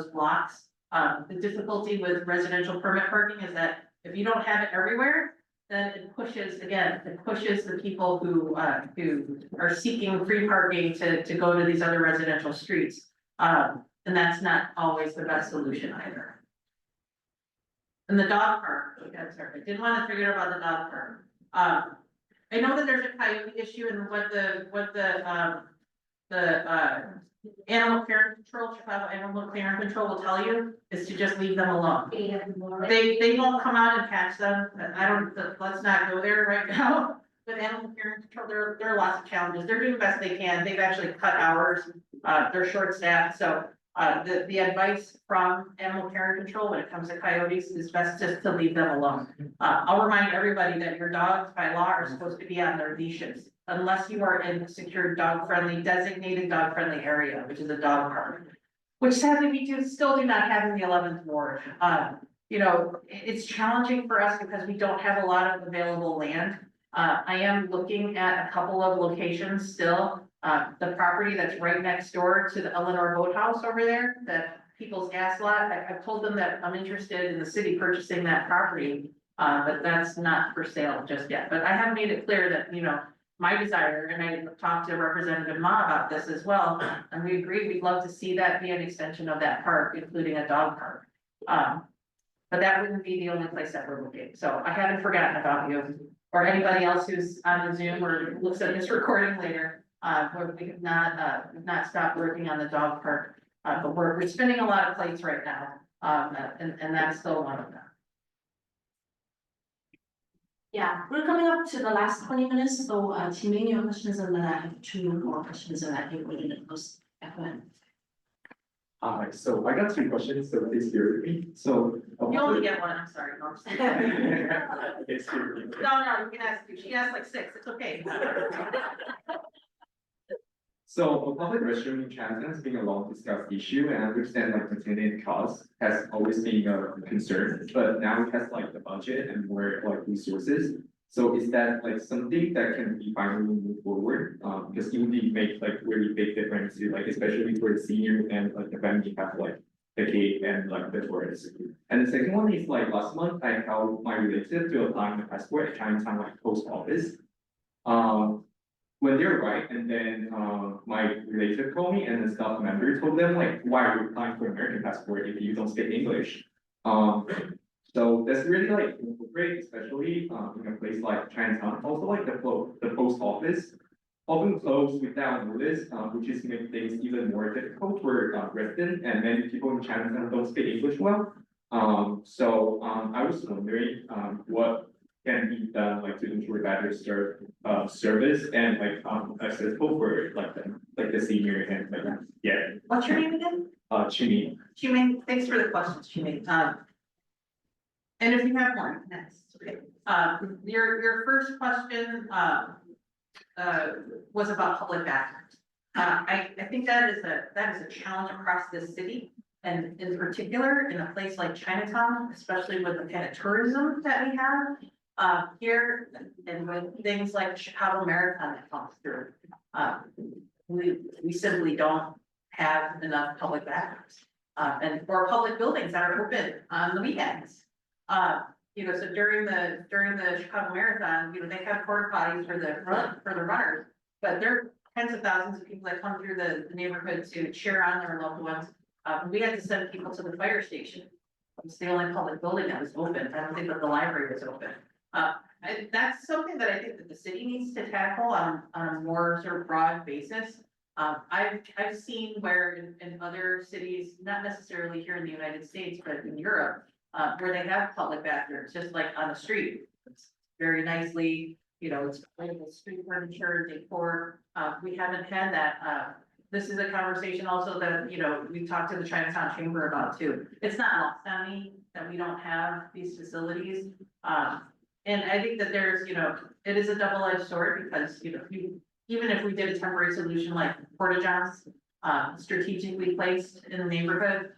blocks. The difficulty with residential permit parking is that if you don't have it everywhere, then it pushes the people who are seeking free parking to go to these other residential streets. And that's not always the best solution either. And the dog park, I'm sorry, I didn't want to forget about the dog park. I know that there's a coyote issue, and what the animal care control, Chicago Animal Care and Control will tell you is to just leave them alone. They won't come out and catch them. Let's not go there right now. With animal care and control, there are lots of challenges. They're doing the best they can. They've actually cut hours. They're short staffed, so the advice from animal care and control when it comes to coyotes is best just to leave them alone. I'll remind everybody that your dogs by law are supposed to be on their leashes unless you are in a secure designated dog friendly area, which is a dog park. Which sadly we still do not have in the 11th ward. You know, it's challenging for us because we don't have a lot of available land. I am looking at a couple of locations still. The property that's right next door to the Eleanor Boathouse over there, that People's Gas Lot, I've told them that I'm interested in the city purchasing that property. But that's not for sale just yet. But I have made it clear that, you know, my desire, and I talked to Representative Ma about this as well, and we agree, we'd love to see that be an extension of that park, including a dog park. But that wouldn't be the only place that we're looking. So I haven't forgotten about you or anybody else who's on the Zoom or looks at this recording later. Where we have not stopped working on the dog park, but we're spinning a lot of plates right now, and that's still one of them. Yeah, we're coming up to the last 20 minutes, so Qiming, your questions, and then I have 2 more questions, and I think we're gonna close. Go ahead. Hi, so I got 3 questions, so please bear with me. So. You only get one, I'm sorry. No, I'm just kidding. It's true. No, you can ask 2. She asked like 6, it's okay. So a public restroom in Chinatown has been a long discussed issue, and I understand like maintaining costs has always been a concern, but now it has like the budget and more like resources. So is that like something that can be finally moved forward? Because it would make like really big difference, like especially for the senior and like the family have like the cake and like the tourists. And the second one is like last month I helped my relative to apply the passport at Chinatown like post office. When they arrived, and then my relative called me, and the staff member told them like, "Why are you applying for American passport if you don't speak English?" So that's really like great, especially in a place like Chinatown. Also, like the post office often closed without notice, which is making things even more difficult for residents, and many people in Chinatown don't speak English well. So I was wondering what can be done like to ensure better service and like accessible for like the senior and like yeah. What's your name again? Chimmy. Chiming, thanks for the questions, Chiming. And if you have more, next, okay. Your first question was about public bathrooms. I think that is a challenge across this city. And in particular, in a place like Chinatown, especially with the kind of tourism that we have. Here, and with things like Chicago Marathon that comes through, we simply don't have enough public bathrooms, or public buildings that are open on the weekends. You know, so during the Chicago Marathon, you know, they have porta potties for the runners, but there are tens of thousands of people that come through the neighborhood to cheer on their loved ones. We had to send people to the fire station. It's the only public building that was open. I don't think that the library was open. That's something that I think that the city needs to tackle on a more sort of broad basis. I've seen where in other cities, not necessarily here in the United States, but in Europe, where they have public bathrooms, just like on the street. It's very nicely, it's playable street furniture, decor. We haven't had that. This is a conversation also that, we've talked to the Chinatown Chamber about too. It's not lost on me that we don't have these facilities. And I think that there's, it is a double-edged sword because, even if we did a temporary solution like porta johns, strategically placed in the neighborhood,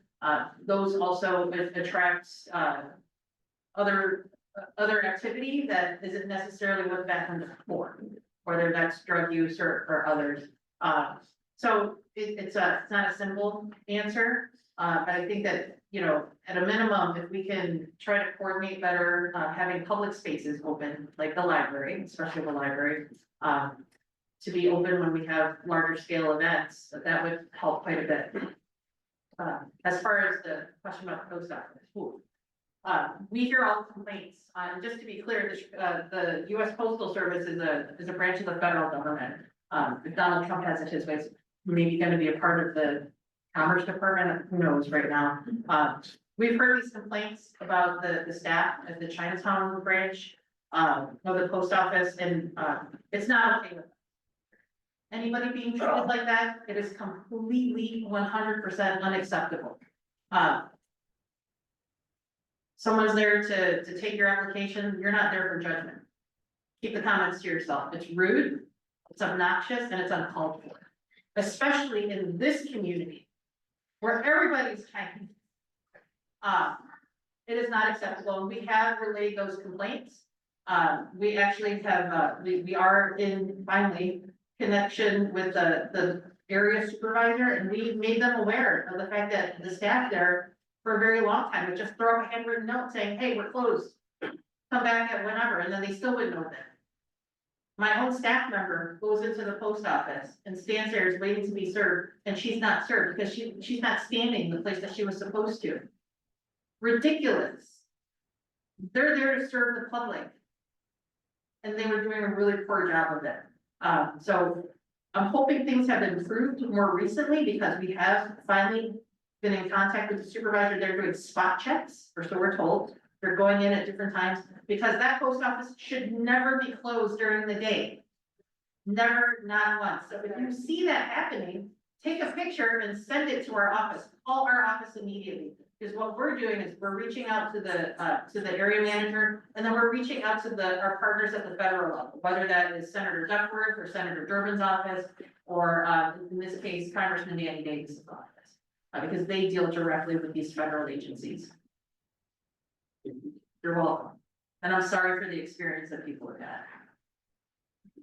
those also attract, other activity that isn't necessarily what bathrooms are for, whether that's drug use or others. So it's not a simple answer, but I think that, at a minimum, if we can try to coordinate better, having public spaces open, like the library, especially the library, to be open when we have larger scale events, that would help quite a bit. As far as the question about the post office, we hear all the complaints, just to be clear, the US Postal Service is a branch of the federal government. If Donald Trump has it his way, it's maybe gonna be a part of the Commerce Department, who knows right now. We've heard these complaints about the staff at the Chinatown branch, of the post office, and, it's not okay with anybody being treated like that. It is completely 100% unacceptable. Someone's there to take your application, you're not there for judgment. Keep the comments to yourself. It's rude, it's obnoxious, and it's uncalled for. Especially in this community, where everybody's tiny. It is not acceptable, and we have relayed those complaints. We actually have, we are in finally connection with the area supervisor, and we made them aware of the fact that the staff there for a very long time would just throw up a handwritten note saying, hey, we're closed. Come back at whenever, and then they still wouldn't open. My own staff member goes into the post office and stands there waiting to be served, and she's not served because she's not standing the place that she was supposed to. Ridiculous. They're there to serve the public. And they were doing a really poor job of it. So I'm hoping things have improved more recently because we have finally been in contact with the supervisor. They're doing spot checks, or so we're told. They're going in at different times because that post office should never be closed during the day. Never, not once. So if you see that happening, take a picture and send it to our office, call our office immediately. Because what we're doing is we're reaching out to the area manager, and then we're reaching out to our partners at the federal level, whether that is Senator Duckworth or Senator Durbin's office, or in this case, Congressman Danny Davis's office, because they deal directly with these federal agencies. You're welcome. And I'm sorry for the experience that people have had.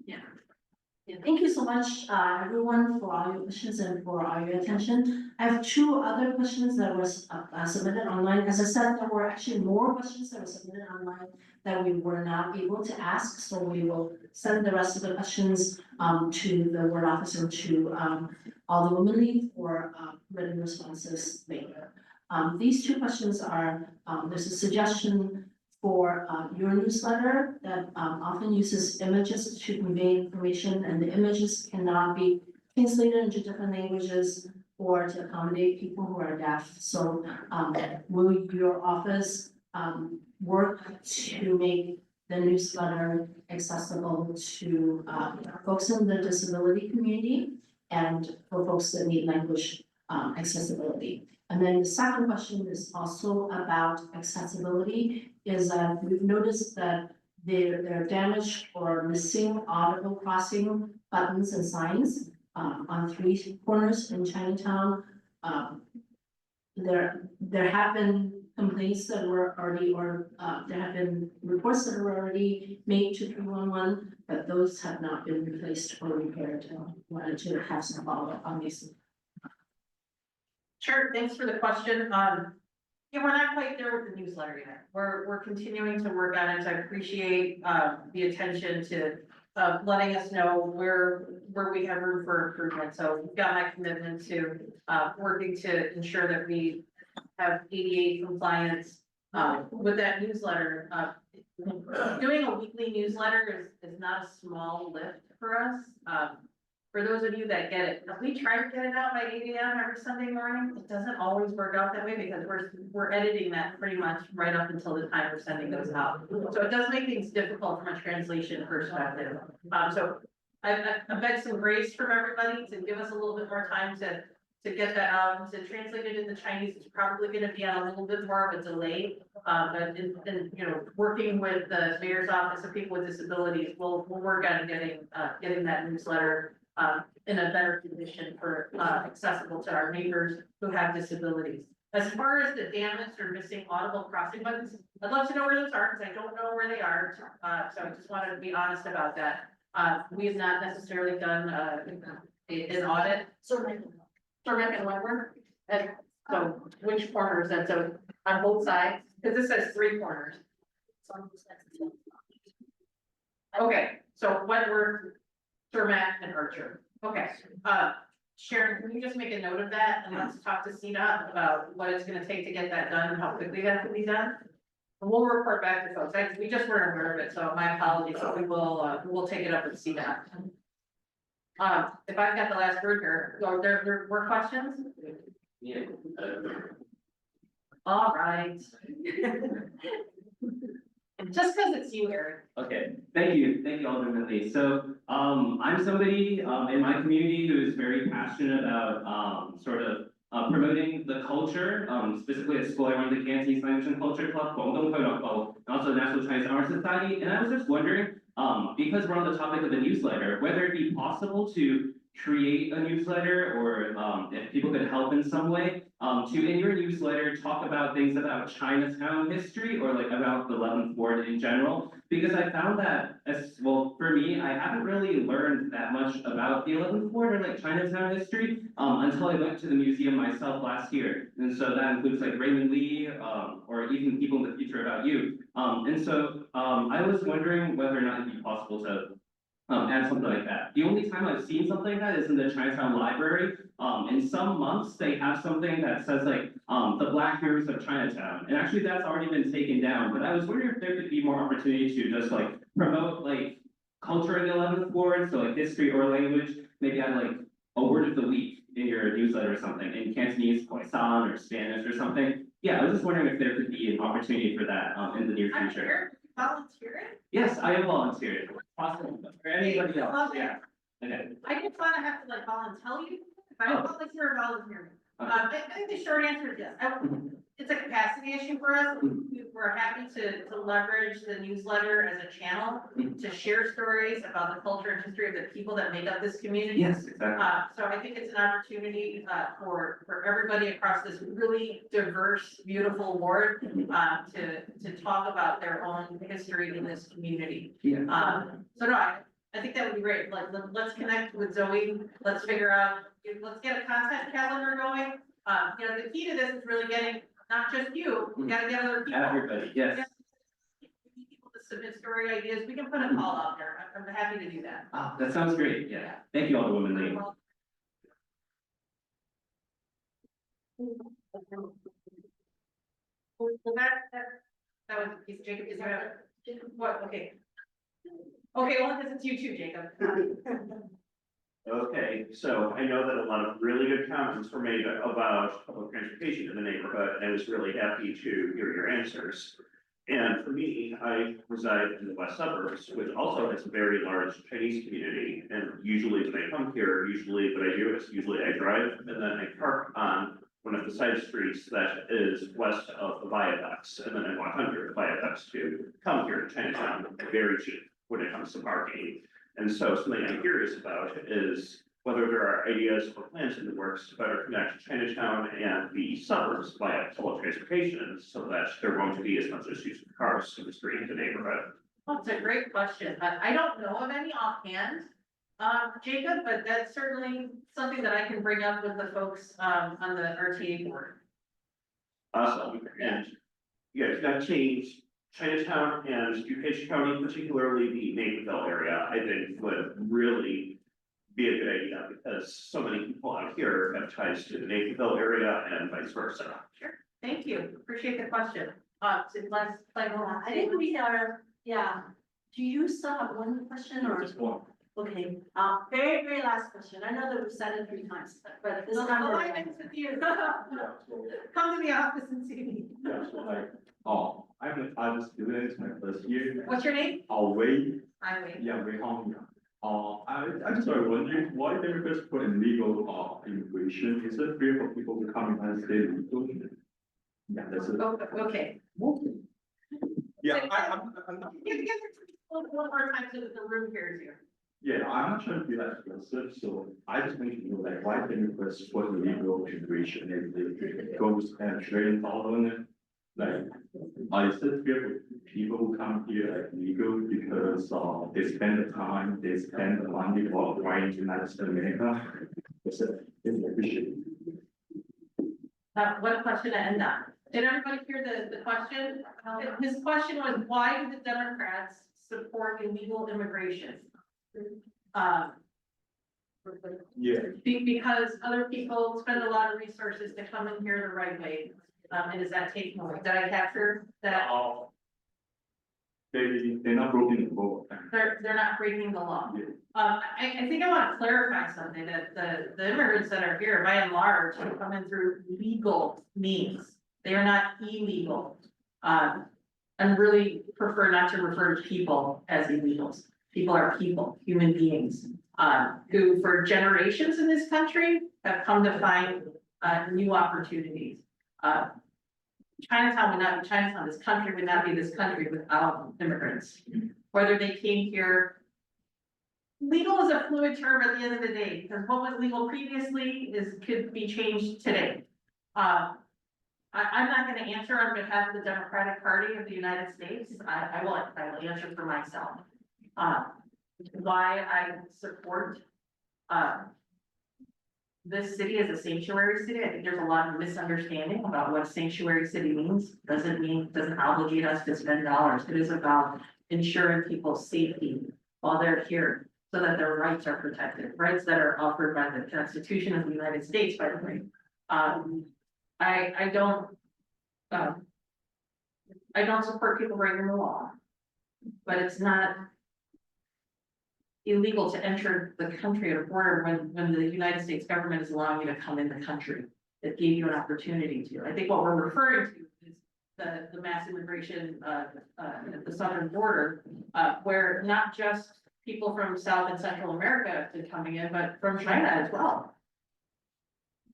Yeah, thank you so much, everyone, for all your questions and for all your attention. I have two other questions that was submitted online. As I said, there were actually more questions that were submitted online that we were not able to ask. So we will send the rest of the questions to the ward office and to Alderwoman Lee for written responses later. These two questions are, there's a suggestion for your newsletter that often uses images to convey information, and the images cannot be translated into different languages or to accommodate people who are deaf. So will your office work to make the newsletter accessible to folks in the disability community and for folks that need language accessibility? And then the second question is also about accessibility, is that we've noticed that there are damaged or missing audible crossing buttons and signs on 3 corners in Chinatown. There have been complaints that were already, or there have been reports that were already made to 311, but those have not been replaced or repaired. Wanted to have some follow-up on these. Sure, thanks for the question. Yeah, we're not quite there with the newsletter yet. We're continuing to work on it. So I appreciate the attention to letting us know where we have room for improvement. So we've got my commitment to working to ensure that we have ADA compliance, with that newsletter, doing a weekly newsletter is not a small lift for us. For those of you that get it, if we try to get it out by 8 AM every Sunday morning, it doesn't always work out that way because we're editing that pretty much right up until the time we're sending those out. So it does make things difficult from a translation perspective. So I beg some grace from everybody to give us a little bit more time to get that out, to translate it into Chinese. It's probably gonna be on a little bit more of a delay. But in you know, working with the mayor's office of people with disabilities, we'll work on getting that newsletter in a better condition for accessible to our neighbors who have disabilities. As far as the damaged or missing audible crossing buttons, I'd love to know where those are, because I don't know where they are. So I just wanted to be honest about that. We have not necessarily done an audit. Cermak and Weber, and so which corner is that? So on both sides, because this says 3 corners. Okay, so Wentworth, Cermak and Archer. Okay, Sharon, can you just make a note of that and let's talk to CDOT about what it's gonna take to get that done and how quickly that can be done? And we'll report back to folks. We just weren't aware of it, so my apologies. So we'll take it up with CDOT. If I've got the last word here, so there were questions? Yeah. All right. Just because it's you, Eric. Okay, thank you, Alderman Lee. So, I'm somebody, in my community who is very passionate about, promoting the culture, specifically at school, I run the Cantonese Language and Culture Club, and also the National Chinese Honor Society, and I was just wondering, because we're on the topic of the newsletter, whether it be possible to create a newsletter or if people could help in some way, to in your newsletter talk about things about Chinatown history or like about the 11th Ward in general, because I found that as well for me, I haven't really learned that much about the 11th Ward or like Chinatown history until I went to the museum myself last year, and so that includes like Raymond Lee or even people in the future about you, and so I was wondering whether or not it'd be possible to add something like that. The only time I've seen something like that is in the Chinatown Library. In some months, they have something that says like, the Black Heroes of Chinatown. And actually that's already been taken down, but I was wondering if there could be more opportunity to just like promote like culture in the 11th Ward, so like history or language, maybe add like a word of the week in your newsletter or something, in Cantonese, Khoisan, or Spanish or something. Yeah, I was just wondering if there could be an opportunity for that in the near I'm future. here, volunteering. Yes, I am volunteering. Awesome. For anybody else, Love it. yeah. Okay. I just wanna have to like volunteer you, if I don't volunteer, volunteer. Okay. I think the short answer is yes. It's a capacity issue for us. We're happy to leverage the newsletter as a channel to share stories about the culture and history of the people that make up this community. Yes, exactly. So I think it's an opportunity, for everybody across this really diverse, beautiful ward, to talk about their own history in this community. Yeah. So no, I think that would be great. Like, let's connect with Zoe. Let's figure out, let's get a content calendar going. You know, the key to this is really getting, not just you, we gotta get other people. Everybody, yes. People to submit story ideas. We can put a call out there. I'm happy to do that. Oh, that sounds great, yeah. Thank you, Alderwoman Lee. Well, that was, Jacob, is there, what, okay. Okay, well, because it's you too, Jacob. Okay, so I know that a lot of really good comments were made about public transportation in the neighborhood, and I was really happy to hear your answers. And for me, I reside in the west suburbs, which also has a very large Chinese community. And usually when I come here, what I do is usually I drive and then I park on one of the side streets that is west of the viaducts. And then I walk under the viaducts to come here to Chinatown, very cheap when it comes to parking. And so something I'm curious about is whether there are ideas or plans in the works to better connect Chinatown and the suburbs via public transportation so that there won't be as much issues with cars in the street in the neighborhood. Well, it's a great question. I don't know of any offhand, Jacob, but that's certainly something that I can bring up with the folks, on the RTA board. Awesome, and yeah, that change Chinatown and DuPage County, particularly the Naperville area, I think would really be a good idea because so many people out here have ties to the Naperville area and vice versa. Sure. Thank you, appreciate the question. So let's, like, I think we are, yeah. Do you still have one question or? Just one. Okay, very, very last question. I know that we've said it 3 times, but this the time. we're- alignment's with you. Yeah, so, Come to the office and see me. yeah, so like, I'm an art student, my first year. What's your name? Wei, I'm Wade. yeah, Wei Hong. I just started wondering, why Democrats put in legal, immigration? Is it fair for people to come and stay legal? Yeah, that's it. Oh, okay. Yeah, I'm not. You get one more time so that the room hears you. Yeah, I'm not trying to be that aggressive, so I just want to know, like, why Democrats put illegal immigration and they goes and trade on it? Like, I said, fear for people who come here like legal because, they spend the time, they spend the money for applying to United States of America. It's appreciated. What question to end on? Did everybody hear the question? His question was, why do the Democrats support illegal immigration? Yeah. Because other people spend a lot of resources to come in here the right way. And does that take more? Did I capture that? They're not broken the law. They're not breaking the law. Yeah. I think I want to clarify something, that the immigrants that are here, by and large, come in through legal means. They are not illegal. And really prefer not to refer to people as illegals. People are people, human beings, who for generations in this country have come to find, new opportunities. Chinatown would not be Chinatown, this country would not be this country without immigrants. Whether they came here, legal is a fluid term at the end of the day, because what was legal previously could be changed today. I'm not gonna answer on behalf of the Democratic Party of the United States. I will answer for myself. Why I support, this city as a sanctuary city. I think there's a lot of misunderstanding about what sanctuary city means. Doesn't obligate us to spend dollars. It is about ensuring people's safety while they're here, so that their rights are protected, rights that are offered by the Constitution of the United States, by the way. I don't support people breaking the law, but it's not illegal to enter the country at a border when the United States government is allowing you to come in the country. It gave you an opportunity to. I think what we're referring to is the mass immigration, at the southern border, where not just people from South and Central America have been coming in, but from China as well.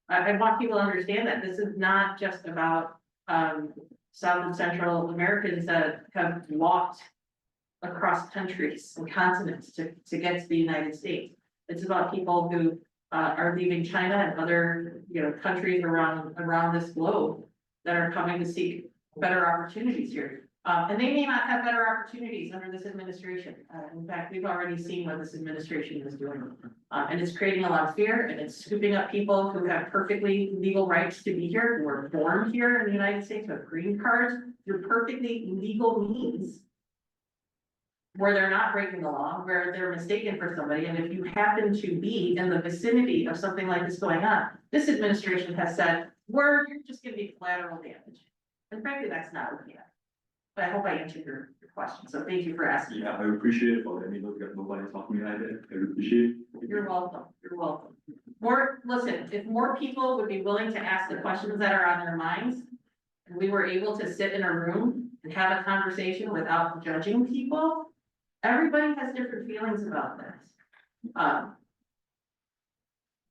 I want people to understand that this is not just about, South and Central Americans that have walked across countries and continents to get to the United States. It's about people who, are leaving China and other, countries around this globe that are coming to seek better opportunities here. And they may not have better opportunities under this administration. In fact, we've already seen what this administration is doing. And it's creating a lot of fear, and it's scooping up people who have perfectly legal rights to be here, who were born here in the United States with green cards through perfectly legal means, where they're not breaking the law, where they're mistaken for somebody. And if you happen to be in the vicinity of something like this going on, this administration has said, you're just gonna be collateral damage. And frankly, that's not okay. But I hope I answered your question, so thank you for asking. Yeah, I appreciate it for letting me look at nobody talking like that. I appreciate it. You're welcome, you're welcome. Listen, if more people would be willing to ask the questions that are on their minds, and we were able to sit in a room and have a conversation without judging people, everybody has different feelings about this.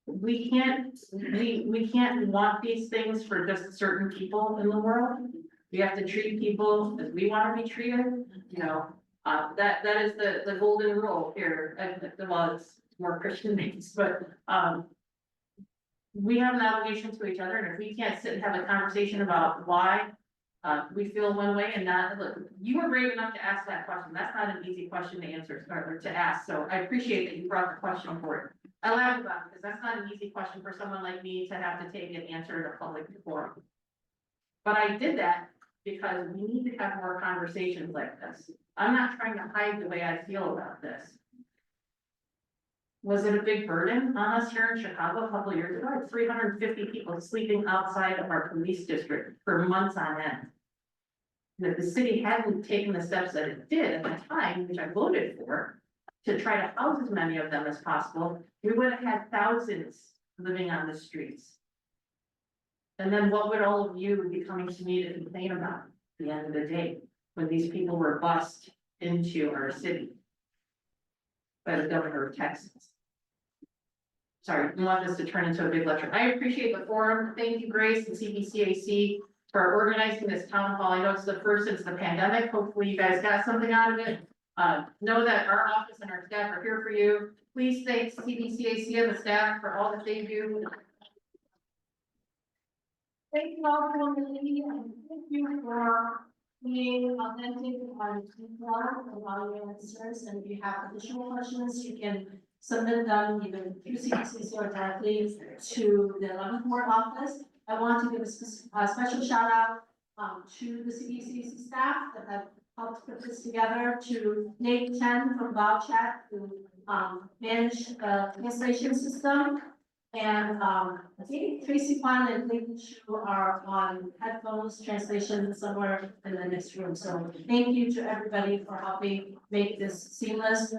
We can't want these things for just certain people in the world. We have to treat people as we want to be treated, that is the golden rule here. Well, it's more Christian based, but, we have an obligation to each other, and if we can't sit and have a conversation about why we feel one way and not, look, you were brave enough to ask that question. That's not an easy question to answer or to ask. So I appreciate that you brought the question forward. I laugh about it because that's not an easy question for someone like me to have to take and answer in a public forum. But I did that because we need to have more conversations like this. I'm not trying to hide the way I feel about this. Was it a big burden on us here in Chicago a couple of years ago? I had 350 people sleeping outside of our police district for months on end. And if the city hadn't taken the steps that it did at the time, which I voted for, to try to house as many of them as possible, we would have had thousands living on the streets. And then what would all of you be coming to me to complain about at the end of the day, when these people were bussed into our city by the governor of Texas? Sorry, I want this to turn into a big lecture. I appreciate the forum. Thank you, Grace and CBCAC, for organizing this town hall. I know it's the first since the pandemic. Hopefully you guys got something out of it. Know that our office and our staff are here for you. Please thank CBCAC and the staff for all that they do. Thank you all for coming, and thank you for being authentic and detailed about your answers. And if you have additional questions, you can submit them either through CBCC or directly to the 11th Ward office. I want to give a special shout out to the CBCC staff that have helped put this together, to Nate Chen from VouChat, who managed the translation system. And I think Tracy Kwan and Clayton Shu are on headphones translation somewhere in the next room. So thank you to everybody for helping make this seamless.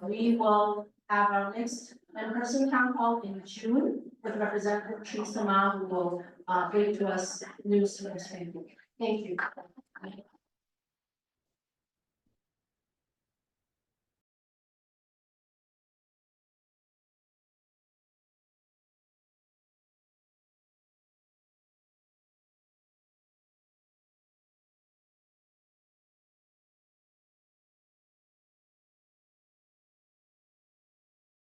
We will have our next in-person town hall in June with Representative Teresa Ma, who will bring to us news. Thank you.